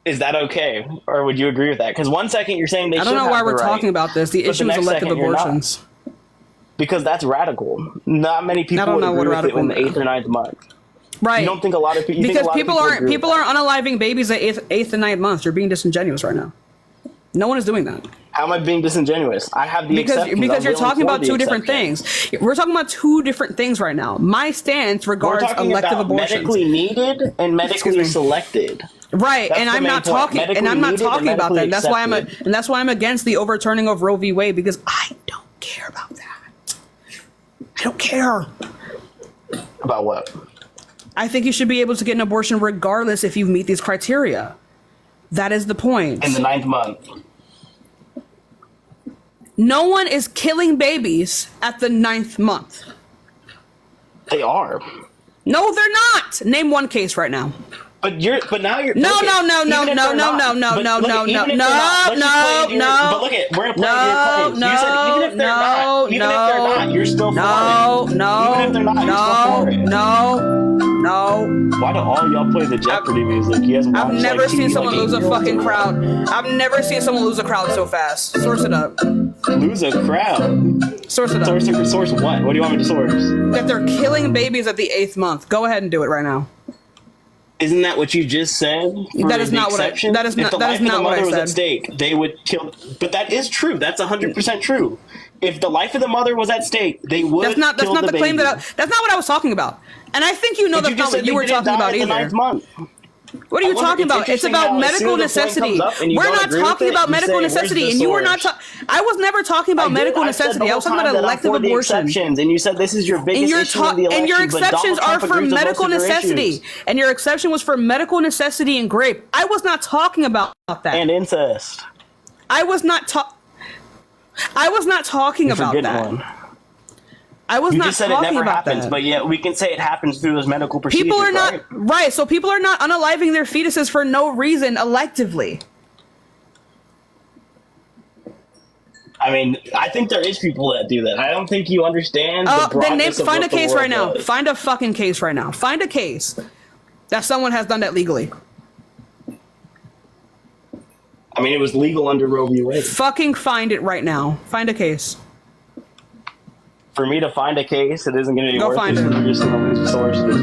is that okay? Or would you agree with that? Because 1 second you're saying they should have the right. I don't know why we're talking about this. The issue is elective abortions. Because that's radical. Not many people would agree with it in the 8th or 9th month. Right. You don't think a lot of people... Because people aren't unaliving babies at 8th and 9th months. You're being disingenuous right now. No one is doing that. How am I being disingenuous? I have the exceptions. Because you're talking about two different things. We're talking about two different things right now. My stance regards elective abortions. Medically needed and medically selected. Right, that's and I'm not talking about that. And that's why I'm against the overturning of Roe v. Wade, because I don't care about that. I don't care. About what? I think you should be able to get an abortion regardless if you meet these criteria. That is the point. In the 9th month. No one is killing babies at the 9th month. They are. No, they're not. Name one case right now. But now you're No. But look at we're gonna play your claims. You said even if they're not, you're still for it. Even if they're not, you're still for it. No. Why do all y'all play the Jeopardy music? You guys I've watch, never like, seen TV, someone like, lose a 8-year-olds fucking or crowd. I've never seen someone lose a crowd so fast. Source it up. Lose a crowd. Source it up. Source what? What do you want me to source? That they're killing babies at the 8th month. Go ahead and do it right now. Isn't that what you just said? That is not what I. That is not. That is not what I If the life of the mother was said. at stake, they would kill. But that is true. That's 100% true. If the life of the mother was at stake, they would. That's not kill the claim baby. that's not what I was talking about. And I think you know that's not what you were talking about either. What are you talking about? It's about medical necessity. We're not talking about medical necessity, and you were not. I was never talking about medical necessity. I was talking about elective abortion. And you said this is your biggest issue in the election. And your but Donald exceptions are Trump for agrees with most medical of your necessity. issues. And your exception was for medical necessity and rape. I was not talking about that. And incest. I was not talking about that. One. I was You not just said it talking never about happens, that. but yet we can say it happens through those medical procedures. People are not right? so people are not unaliving their fetuses for no reason electively. I mean, I think there is people that do that. I don't think you understand. Then find a case right now. Find a fucking case right now. Find a case that someone has done that legally. I mean, it was legal under Roe v. Wade. Fucking find it right now. Find a case. For me to find a case, it isn't going to be worth find it. it. We're just going to lose the sources.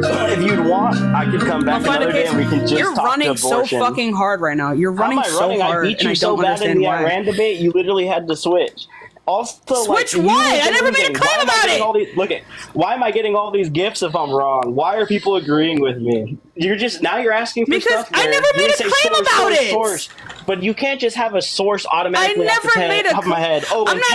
But if you'd want, I could come back Find a another day case. and we can just You're talk running to abortion. so fucking hard right now. You're running How am I so running? hard, I beat and you I so don't bad in understand the why. Iran debate, you literally had to switch. Also, Switch like, what? I never made a claim about it. Why am I getting all these gifts if I'm wrong? Why are people agreeing with me? You're asking for Because stuff. I never made a claim about it. Source. But you can't just have a source automatically. I never made a. Top of my head. Oh, I'm not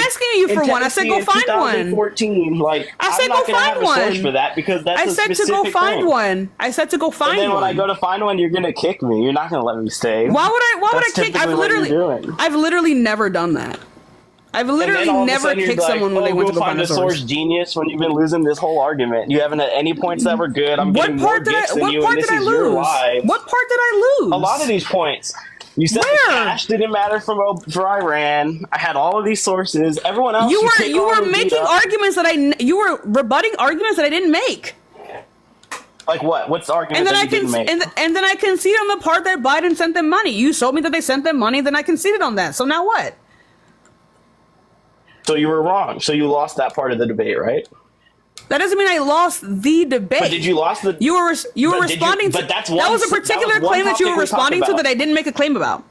asking you for one. I said go find one. 2014, like I said I'm not go gonna have find a source one. for that because that's I a said to specific go find thing. one. I said to go find And then one. when I go to find one, you're gonna kick me. You're not gonna let me stay. Why would I That's kick? typically what you're doing. I've literally never done that. I've literally never kicked someone when they went to go find a source. Genius when you've been losing this whole argument. You haven't had any points that were good. I'm getting more gifts than you, and this is your life. What part did I lose? A lot of these points. You said the cash didn't matter for Iran. I had all of these sources. Everyone else, you were making arguments that you were rebutting arguments that I didn't make. Like what? What's the argument that you didn't make? And then I conceded on the part that Biden sent them money. You told me that they sent them money, then I conceded on that. So now what? So you were wrong. So you lost that part of the debate, right? That doesn't mean I lost the debate. But did you lost the? You were responding to. But that's that was a particular claim that you were responding to that I didn't make a claim about.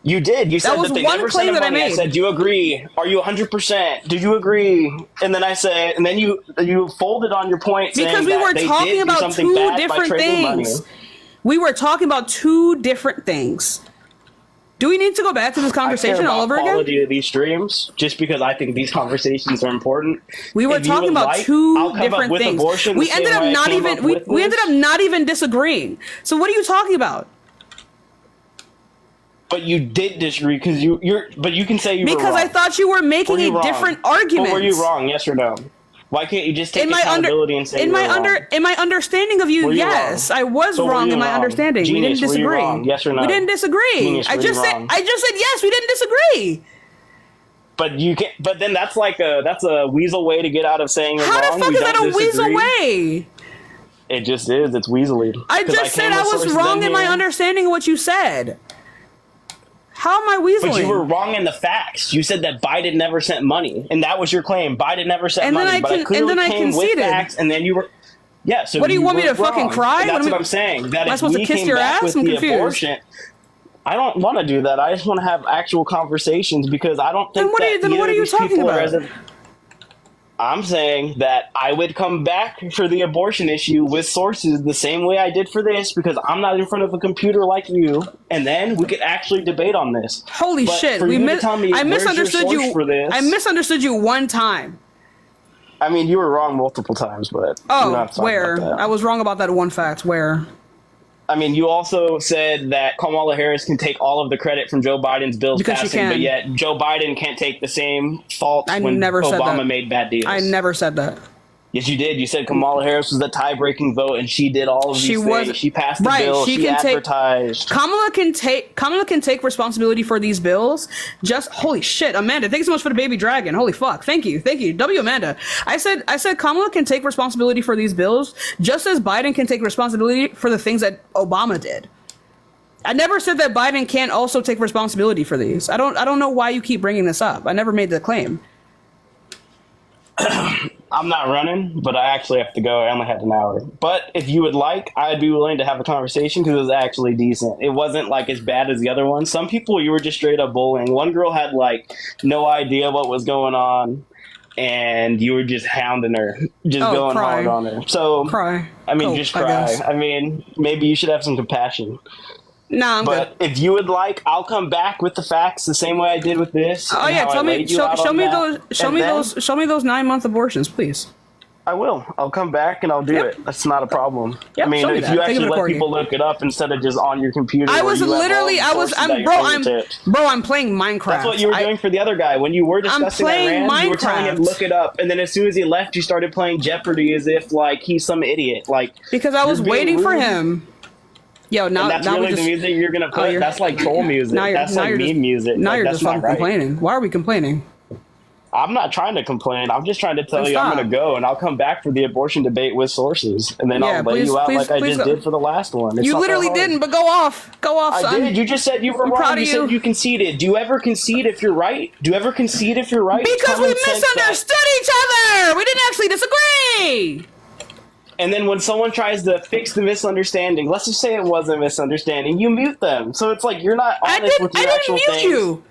You did. You said that they never sent them money. I said, "Do you agree? Are you 100%? Did you agree?" And then I said, and then you folded on your point because we were talking about two different things. We were talking about two different things. Do we need to go back to this conversation all over again? Quality of these streams, just because I think these conversations are important. We were talking about two different things. We ended up not even disagreeing. So what are you talking about? But you did disagree because but you can say you were wrong. Because I thought you were making a different argument. But were you wrong? Yes or no? Why can't you just take accountability and say in my understanding of you? Yes, I was wrong in my understanding. We didn't disagree. Yes or no? We didn't disagree. Genius, I just said yes. We didn't disagree. But you can't. But then that's a weasel way to get out of saying you're wrong. How the fuck is that a weasel way? It just is. It's weaselly. I just said I was wrong in my understanding of what you said. How am I weaseling? But you were wrong in the facts. You said that Biden never sent money, and that was your claim. Biden never sent money. But I clearly came with facts, and then you were. Yeah. So what do you want me to fucking cry? That's what I'm saying. That am I supposed to kiss your ass? I'm confused. Abortion, I don't want to do that. I just want to have actual conversations because I don't think. Then what are you talking about? I'm saying that I would come back for the abortion issue with sources the same way I did for this because I'm not in front of a computer like you, and then we could actually debate on this. Holy shit! I misunderstood you. For this, I misunderstood you one time. I mean, you were wrong multiple times, but where? I was wrong about that one fact. Where? I mean, you also said that Kamala Harris can take all of the credit from Joe Biden's bills passing, but yet Joe Biden can't take the same fault when Obama made bad deals. I never said that. Yes, you did. You said Kamala Harris was the tie-breaking vote, and she did all of these things. She passed the bill. She advertised. Kamala can take responsibility for these bills. Just holy shit, Amanda! Thanks so much for the baby dragon. Holy fuck! Thank you. W Amanda. I said Kamala can take responsibility for these bills, just as Biden can take responsibility for the things that Obama did. I never said that Biden can't also take responsibility for these. I don't know why you keep bringing this up. I never made the claim. I'm not running, but I actually have to go. I only had an hour. But if you would like, I'd be willing to have a conversation because it was actually decent. It wasn't like as bad as the other one. Some people, you were just straight up bullying. One girl had like no idea what was going on, and you were just hounding her, just going hard on her. So, I mean, just cry. I mean, maybe you should have some compassion. Nah, I'm good. If you would like, I'll come back with the facts the same way I did with this. Oh yeah, show me those 9-month abortions, please. I will. I'll come back and I'll do it. That's not a problem. I mean, if you actually let people look it up instead of just on your computer. I'm playing Minecraft. That's what you were doing for the other guy. When you were discussing Iran, you were telling him look it up, and then as soon as he left, you started playing Jeopardy as if like he's some idiot. Like because I was waiting for him. Yo, now that's really the music you're gonna put. That's like troll music. That's like meme music. Now you're just fucking complaining. Why are we complaining? I'm not trying to complain. I'm just trying to tell you I'm gonna go, and I'll come back for the abortion debate with sources, and then I'll lay you out like I just did for the last one. You literally didn't, but go off, son. I did. You just said you were wrong. You said you conceded. Do you ever concede if you're right? Because we misunderstood each other. We didn't actually disagree. And then when someone tries to fix the misunderstanding, let's just say it was a misunderstanding, you mute them. So it's like you're not honest with your actual things. I didn't mute you.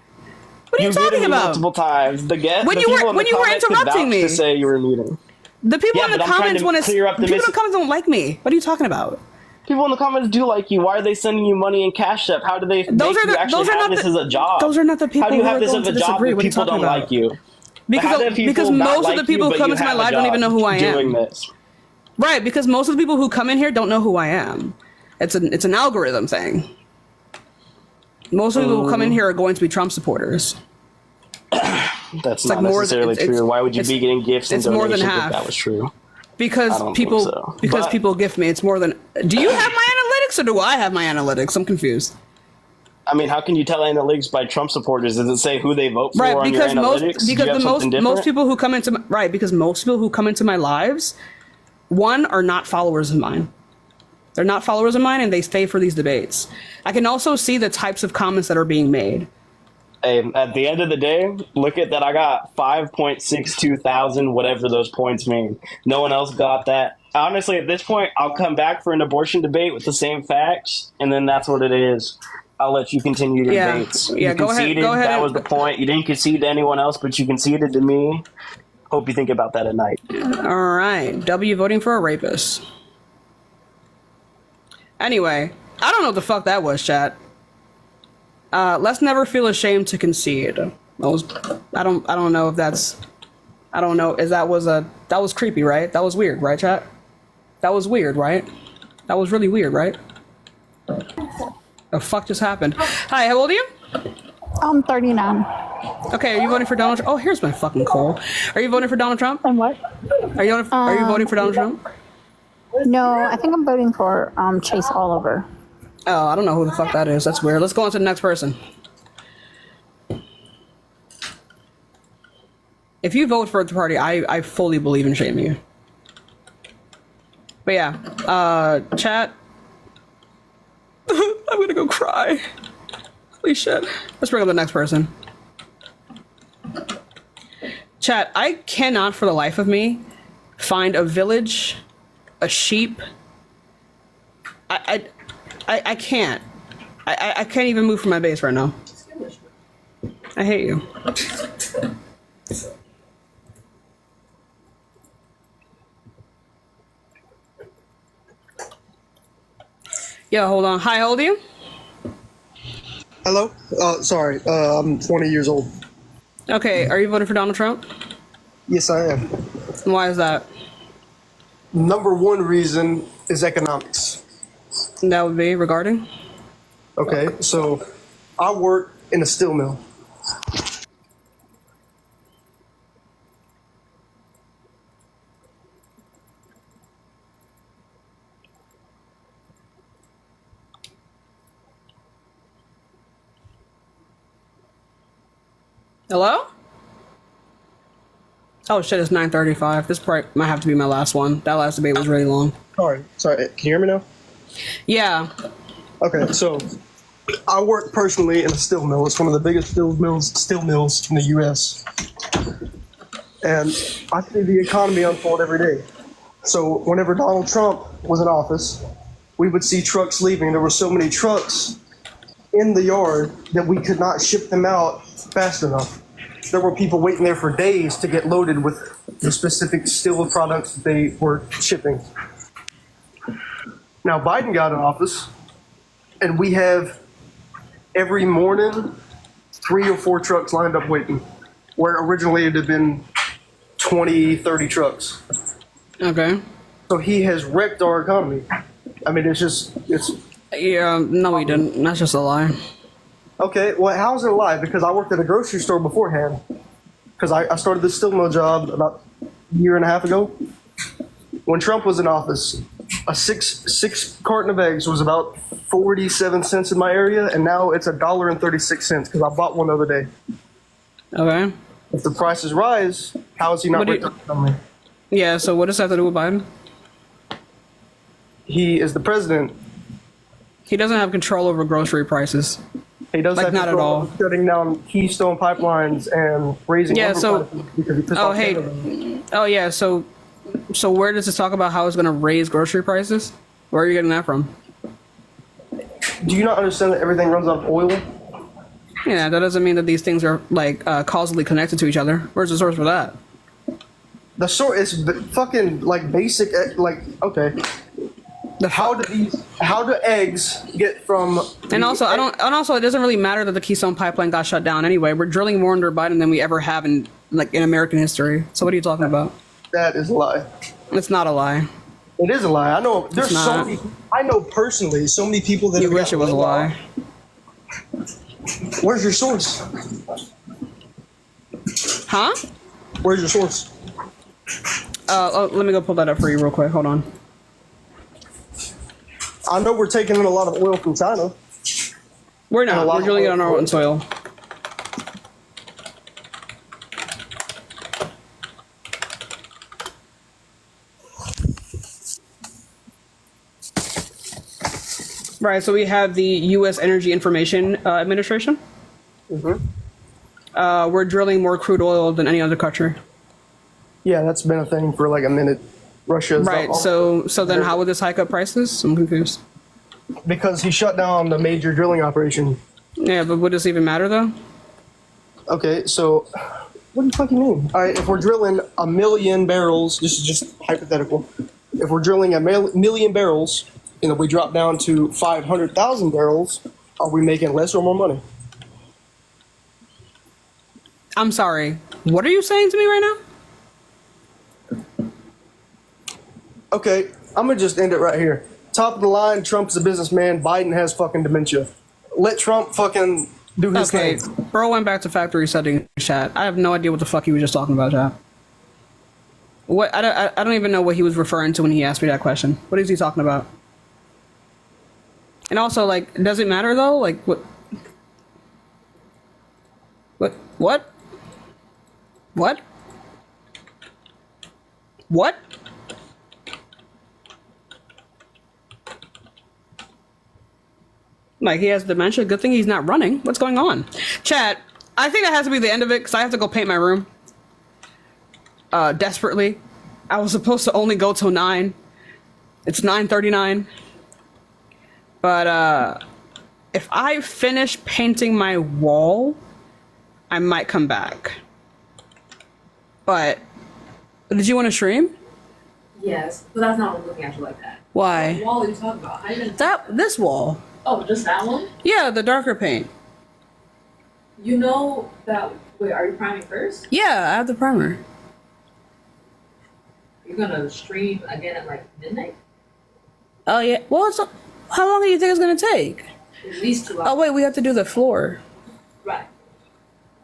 What are you talking about? Multiple times. When you were interrupting me. To say you were muting. The people in the comments want to clear up the people in the comments don't like me. What are you talking about? People in the comments do like you. Why are they sending you money in Cash App? How do they make you actually have this as a job? Those are not the people who are going to disagree. What are you talking about? Like you? Because most of the people who come into my life don't even know who I am. Right, because most of the people who come in here don't know who I am. It's an algorithm thing. Most of the people who come in here are going to be Trump supporters. That's not necessarily true. Why would you be getting gifts and donations if that was true? Because people gift me. It's more than. Do you have my analytics or do I have my analytics? I'm confused. I mean, how can you tell analytics by Trump supporters? Does it say who they vote for on your analytics? Most people who come into my lives, one, are not followers of mine. They're not followers of mine, and they stay for these debates. I can also see the types of comments that are being made. Hey, at the end of the day, look at that. I got 5.62 thousand, whatever those points mean. No one else got that. Honestly, at this point, I'll come back for an abortion debate with the same facts, and then that's what it is. I'll let you continue your debates. Yeah, you conceded. Go ahead. That was the point. You didn't concede to anyone else, but you conceded to me. Hope you think about that at night. All right. W voting for a rapist. Anyway, I don't know what the fuck that was, chat. Let's never feel ashamed to concede. I don't know if that's. I don't know. That was creepy, right? That was weird, right, chat? That was weird, right? That was really weird, right? The fuck just happened? Hi, how old are you? I'm 39. Okay, are you voting for Donald Trump? Oh, here's my fucking coal. Are you voting for Donald Trump? And what? Are you voting for Donald Trump? No, I think I'm voting for Chase Oliver. Oh, I don't know who the fuck that is. That's weird. Let's go on to the next person. If you vote for the party, I fully believe in shaming you. But yeah, chat. I'm gonna go cry. Holy shit. Let's bring up the next person. Chat, I cannot for the life of me find a village, a sheep. I can't. I can't even move from my base right now. I hate you. Yo, hold on. Hi, how old are you? Hello? Sorry. I'm 20 years old. Okay, are you voting for Donald Trump? Yes, I am. And why is that? Number one reason is economics. And that would be regarding? Okay, so I work in a steel mill. Hello? Oh shit, it's 9:35. This part might have to be my last one. That last debate was really long. Sorry. Can you hear me now? Yeah. Okay, so I work personally in a steel mill. It's one of the biggest steel mills in the U.S. And I see the economy unfold every day. So whenever Donald Trump was in office, we would see trucks leaving. There were so many trucks in the yard that we could not ship them out fast enough. There were people waiting there for days to get loaded with the specific steel products that they were shipping. Now Biden got in office, and we have every morning 3 or 4 trucks lined up waiting, where originally it had been 20, 30 trucks. Okay. So he has wrecked our economy. I mean, it's. Yeah, no, he didn't. That's just a lie. Okay, well, how's it a lie? Because I worked at a grocery store beforehand. Because I started this steel mill job about a year and a half ago. When Trump was in office, a six carton of eggs was about 47 cents in my area, and now it's $1.36 because I bought one the other day. Okay. If the prices rise, how is he not wrecking the economy? Yeah, so what does that have to do with Biden? He is the president. He doesn't have control over grocery prices. He does have not at all. Shutting down Keystone pipelines and raising so prices because he pissed off Canada. yeah, so where does this talk about how it's going to raise grocery prices? Where are you getting that from? Do you not understand that everything runs off oil? Yeah, that doesn't mean that these things are like causally connected to each other. Where's the source for that? The source is fucking like basic. Okay. How do eggs get from? And also, it doesn't really matter that the Keystone Pipeline got shut down anyway. We're drilling more under Biden than we ever have in American history. So what are you talking about? That is a lie. It's not a lie. It is a lie. I know. There's so many. I know personally so many people that. You wish it was a lie. Where's your source? Huh? Where's your source? Let me go pull that up for you real quick. Hold on. I know we're taking in a lot of oil from China. We're not. We're drilling it on our own soil. Right, so we have the U.S. Energy Information Administration. Mm-hmm. We're drilling more crude oil than any other country. Yeah, that's been a thing for like a minute. Russia's right. So then, how would this hike up prices? I'm confused. Because he shut down the major drilling operation. Yeah, but would this even matter though? Okay, so what do you fucking mean? All right, if we're drilling 1 million barrels, this is just hypothetical. If we're drilling 1 million barrels, and if we drop down to 500,000 barrels, are we making less or more money? I'm sorry. What are you saying to me right now? Okay, I'm gonna just end it right here. Top of the line, Trump's a businessman. Biden has fucking dementia. Let Trump fucking do his thing. Bro went back to factory setting chat. I have no idea what the fuck he was just talking about, chat. What? I don't even know what he was referring to when he asked me that question. What is he talking about? And also, like, does it matter though? Like, what? What? What? What? What? Like, he has dementia. Good thing he's not running. What's going on? Chat, I think that has to be the end of it because I have to go paint my room. Desperately. I was supposed to only go till 9. It's 9:39. But, if I finish painting my wall, I might come back. But, did you want to stream? Yes, but that's not what I'm looking at you like that. Why? What wall are you talking about? I didn't... This wall. Oh, just that one? Yeah, the darker paint. You know that... Wait, are you priming first? Yeah, I have the primer. You're gonna stream again at like midnight? Oh, yeah. Well, how long do you think it's going to take? At least 2 hours. Oh, wait, we have to do the floor. Right.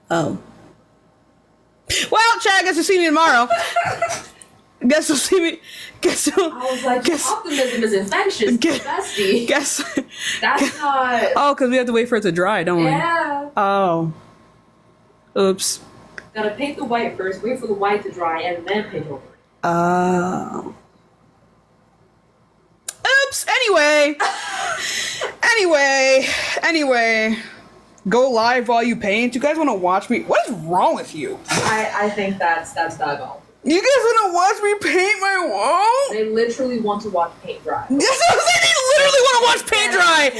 Oh. Well, Chad, guess you'll see me tomorrow. Guess you'll see me. Guess you'll. I was like, optimism is infectious. That's not. Oh, because we have to wait for it to dry, don't we? Yeah. Oh. Oops. Gotta paint the white first, wait for the white to dry, and then paint over it. Oops. Anyway. Go live while you paint. You guys want to watch me? What is wrong with you? I think that's diabolical. You guys want to watch me paint my wall? They literally want to watch paint dry. That's what I'm saying. They literally want to watch paint dry.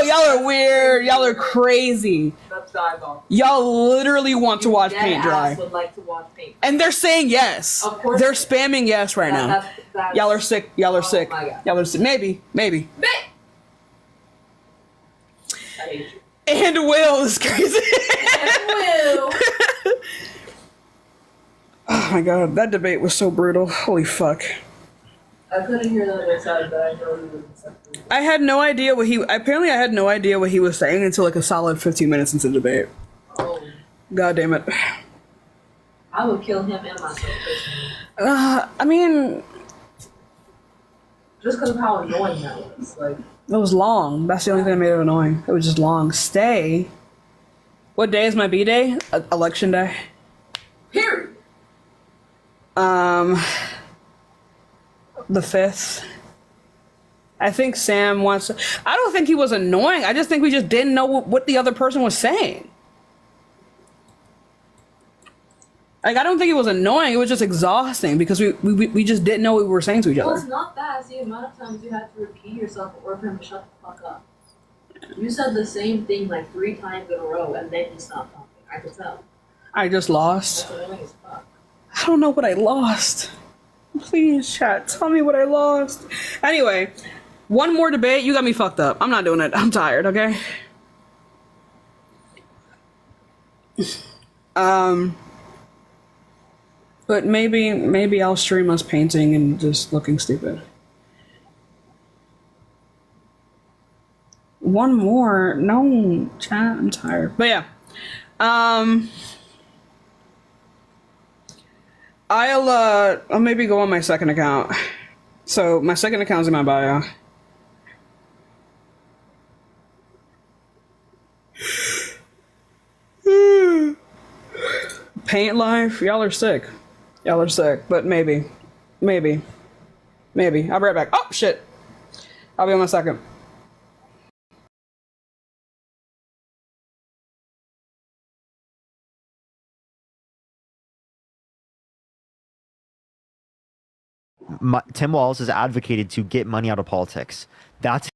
Yo, y'all are weird. Y'all are crazy. That's diabolical. Y'all literally want to watch paint dry. Would like to watch paint. And they're saying yes. Of course. They're spamming yes right now. That's, Y'all are sick. Y'all are sick. my God. Y'all are sick. Maybe. I hate you. And Will is crazy. Will. Oh my god, that debate was so brutal. Holy fuck. I couldn't hear the other side, but I know he was accepting. I had no idea what he was saying until like a solid 15 minutes into the debate. Oh. God damn it. I would kill him and myself personally. I mean, Just because of how annoying that was. Like, it was long. That's the only thing that made it annoying. It was just long. Stay. What day is my B-day? Election day. period. The 5th. I think Sam wants. I don't think he was annoying. I just think we just didn't know what the other person was saying. Like, I don't think it was annoying. It was just exhausting because we just didn't know what we were saying to each Well, other. it's not that. It's the amount of times you have to repeat yourself in order for him to shut the fuck up. You said the same thing like 3 times in a row, and then he stopped talking. I could tell. I just lost. That's annoying as fuck. I don't know what I lost. Please, chat, tell me what I lost. Anyway, one more debate. You got me fucked up. I'm not doing it. I'm tired, okay? But maybe I'll stream us painting and just looking stupid. One more. No, chat, I'm tired. But yeah. I'll maybe go on my second account. So my second account's in my bio. Paint life, y'all are sick. Y'all are sick, but maybe. I'll be right back. Oh shit. I'll be on my second. Tim Walz has advocated to get money out of politics. That's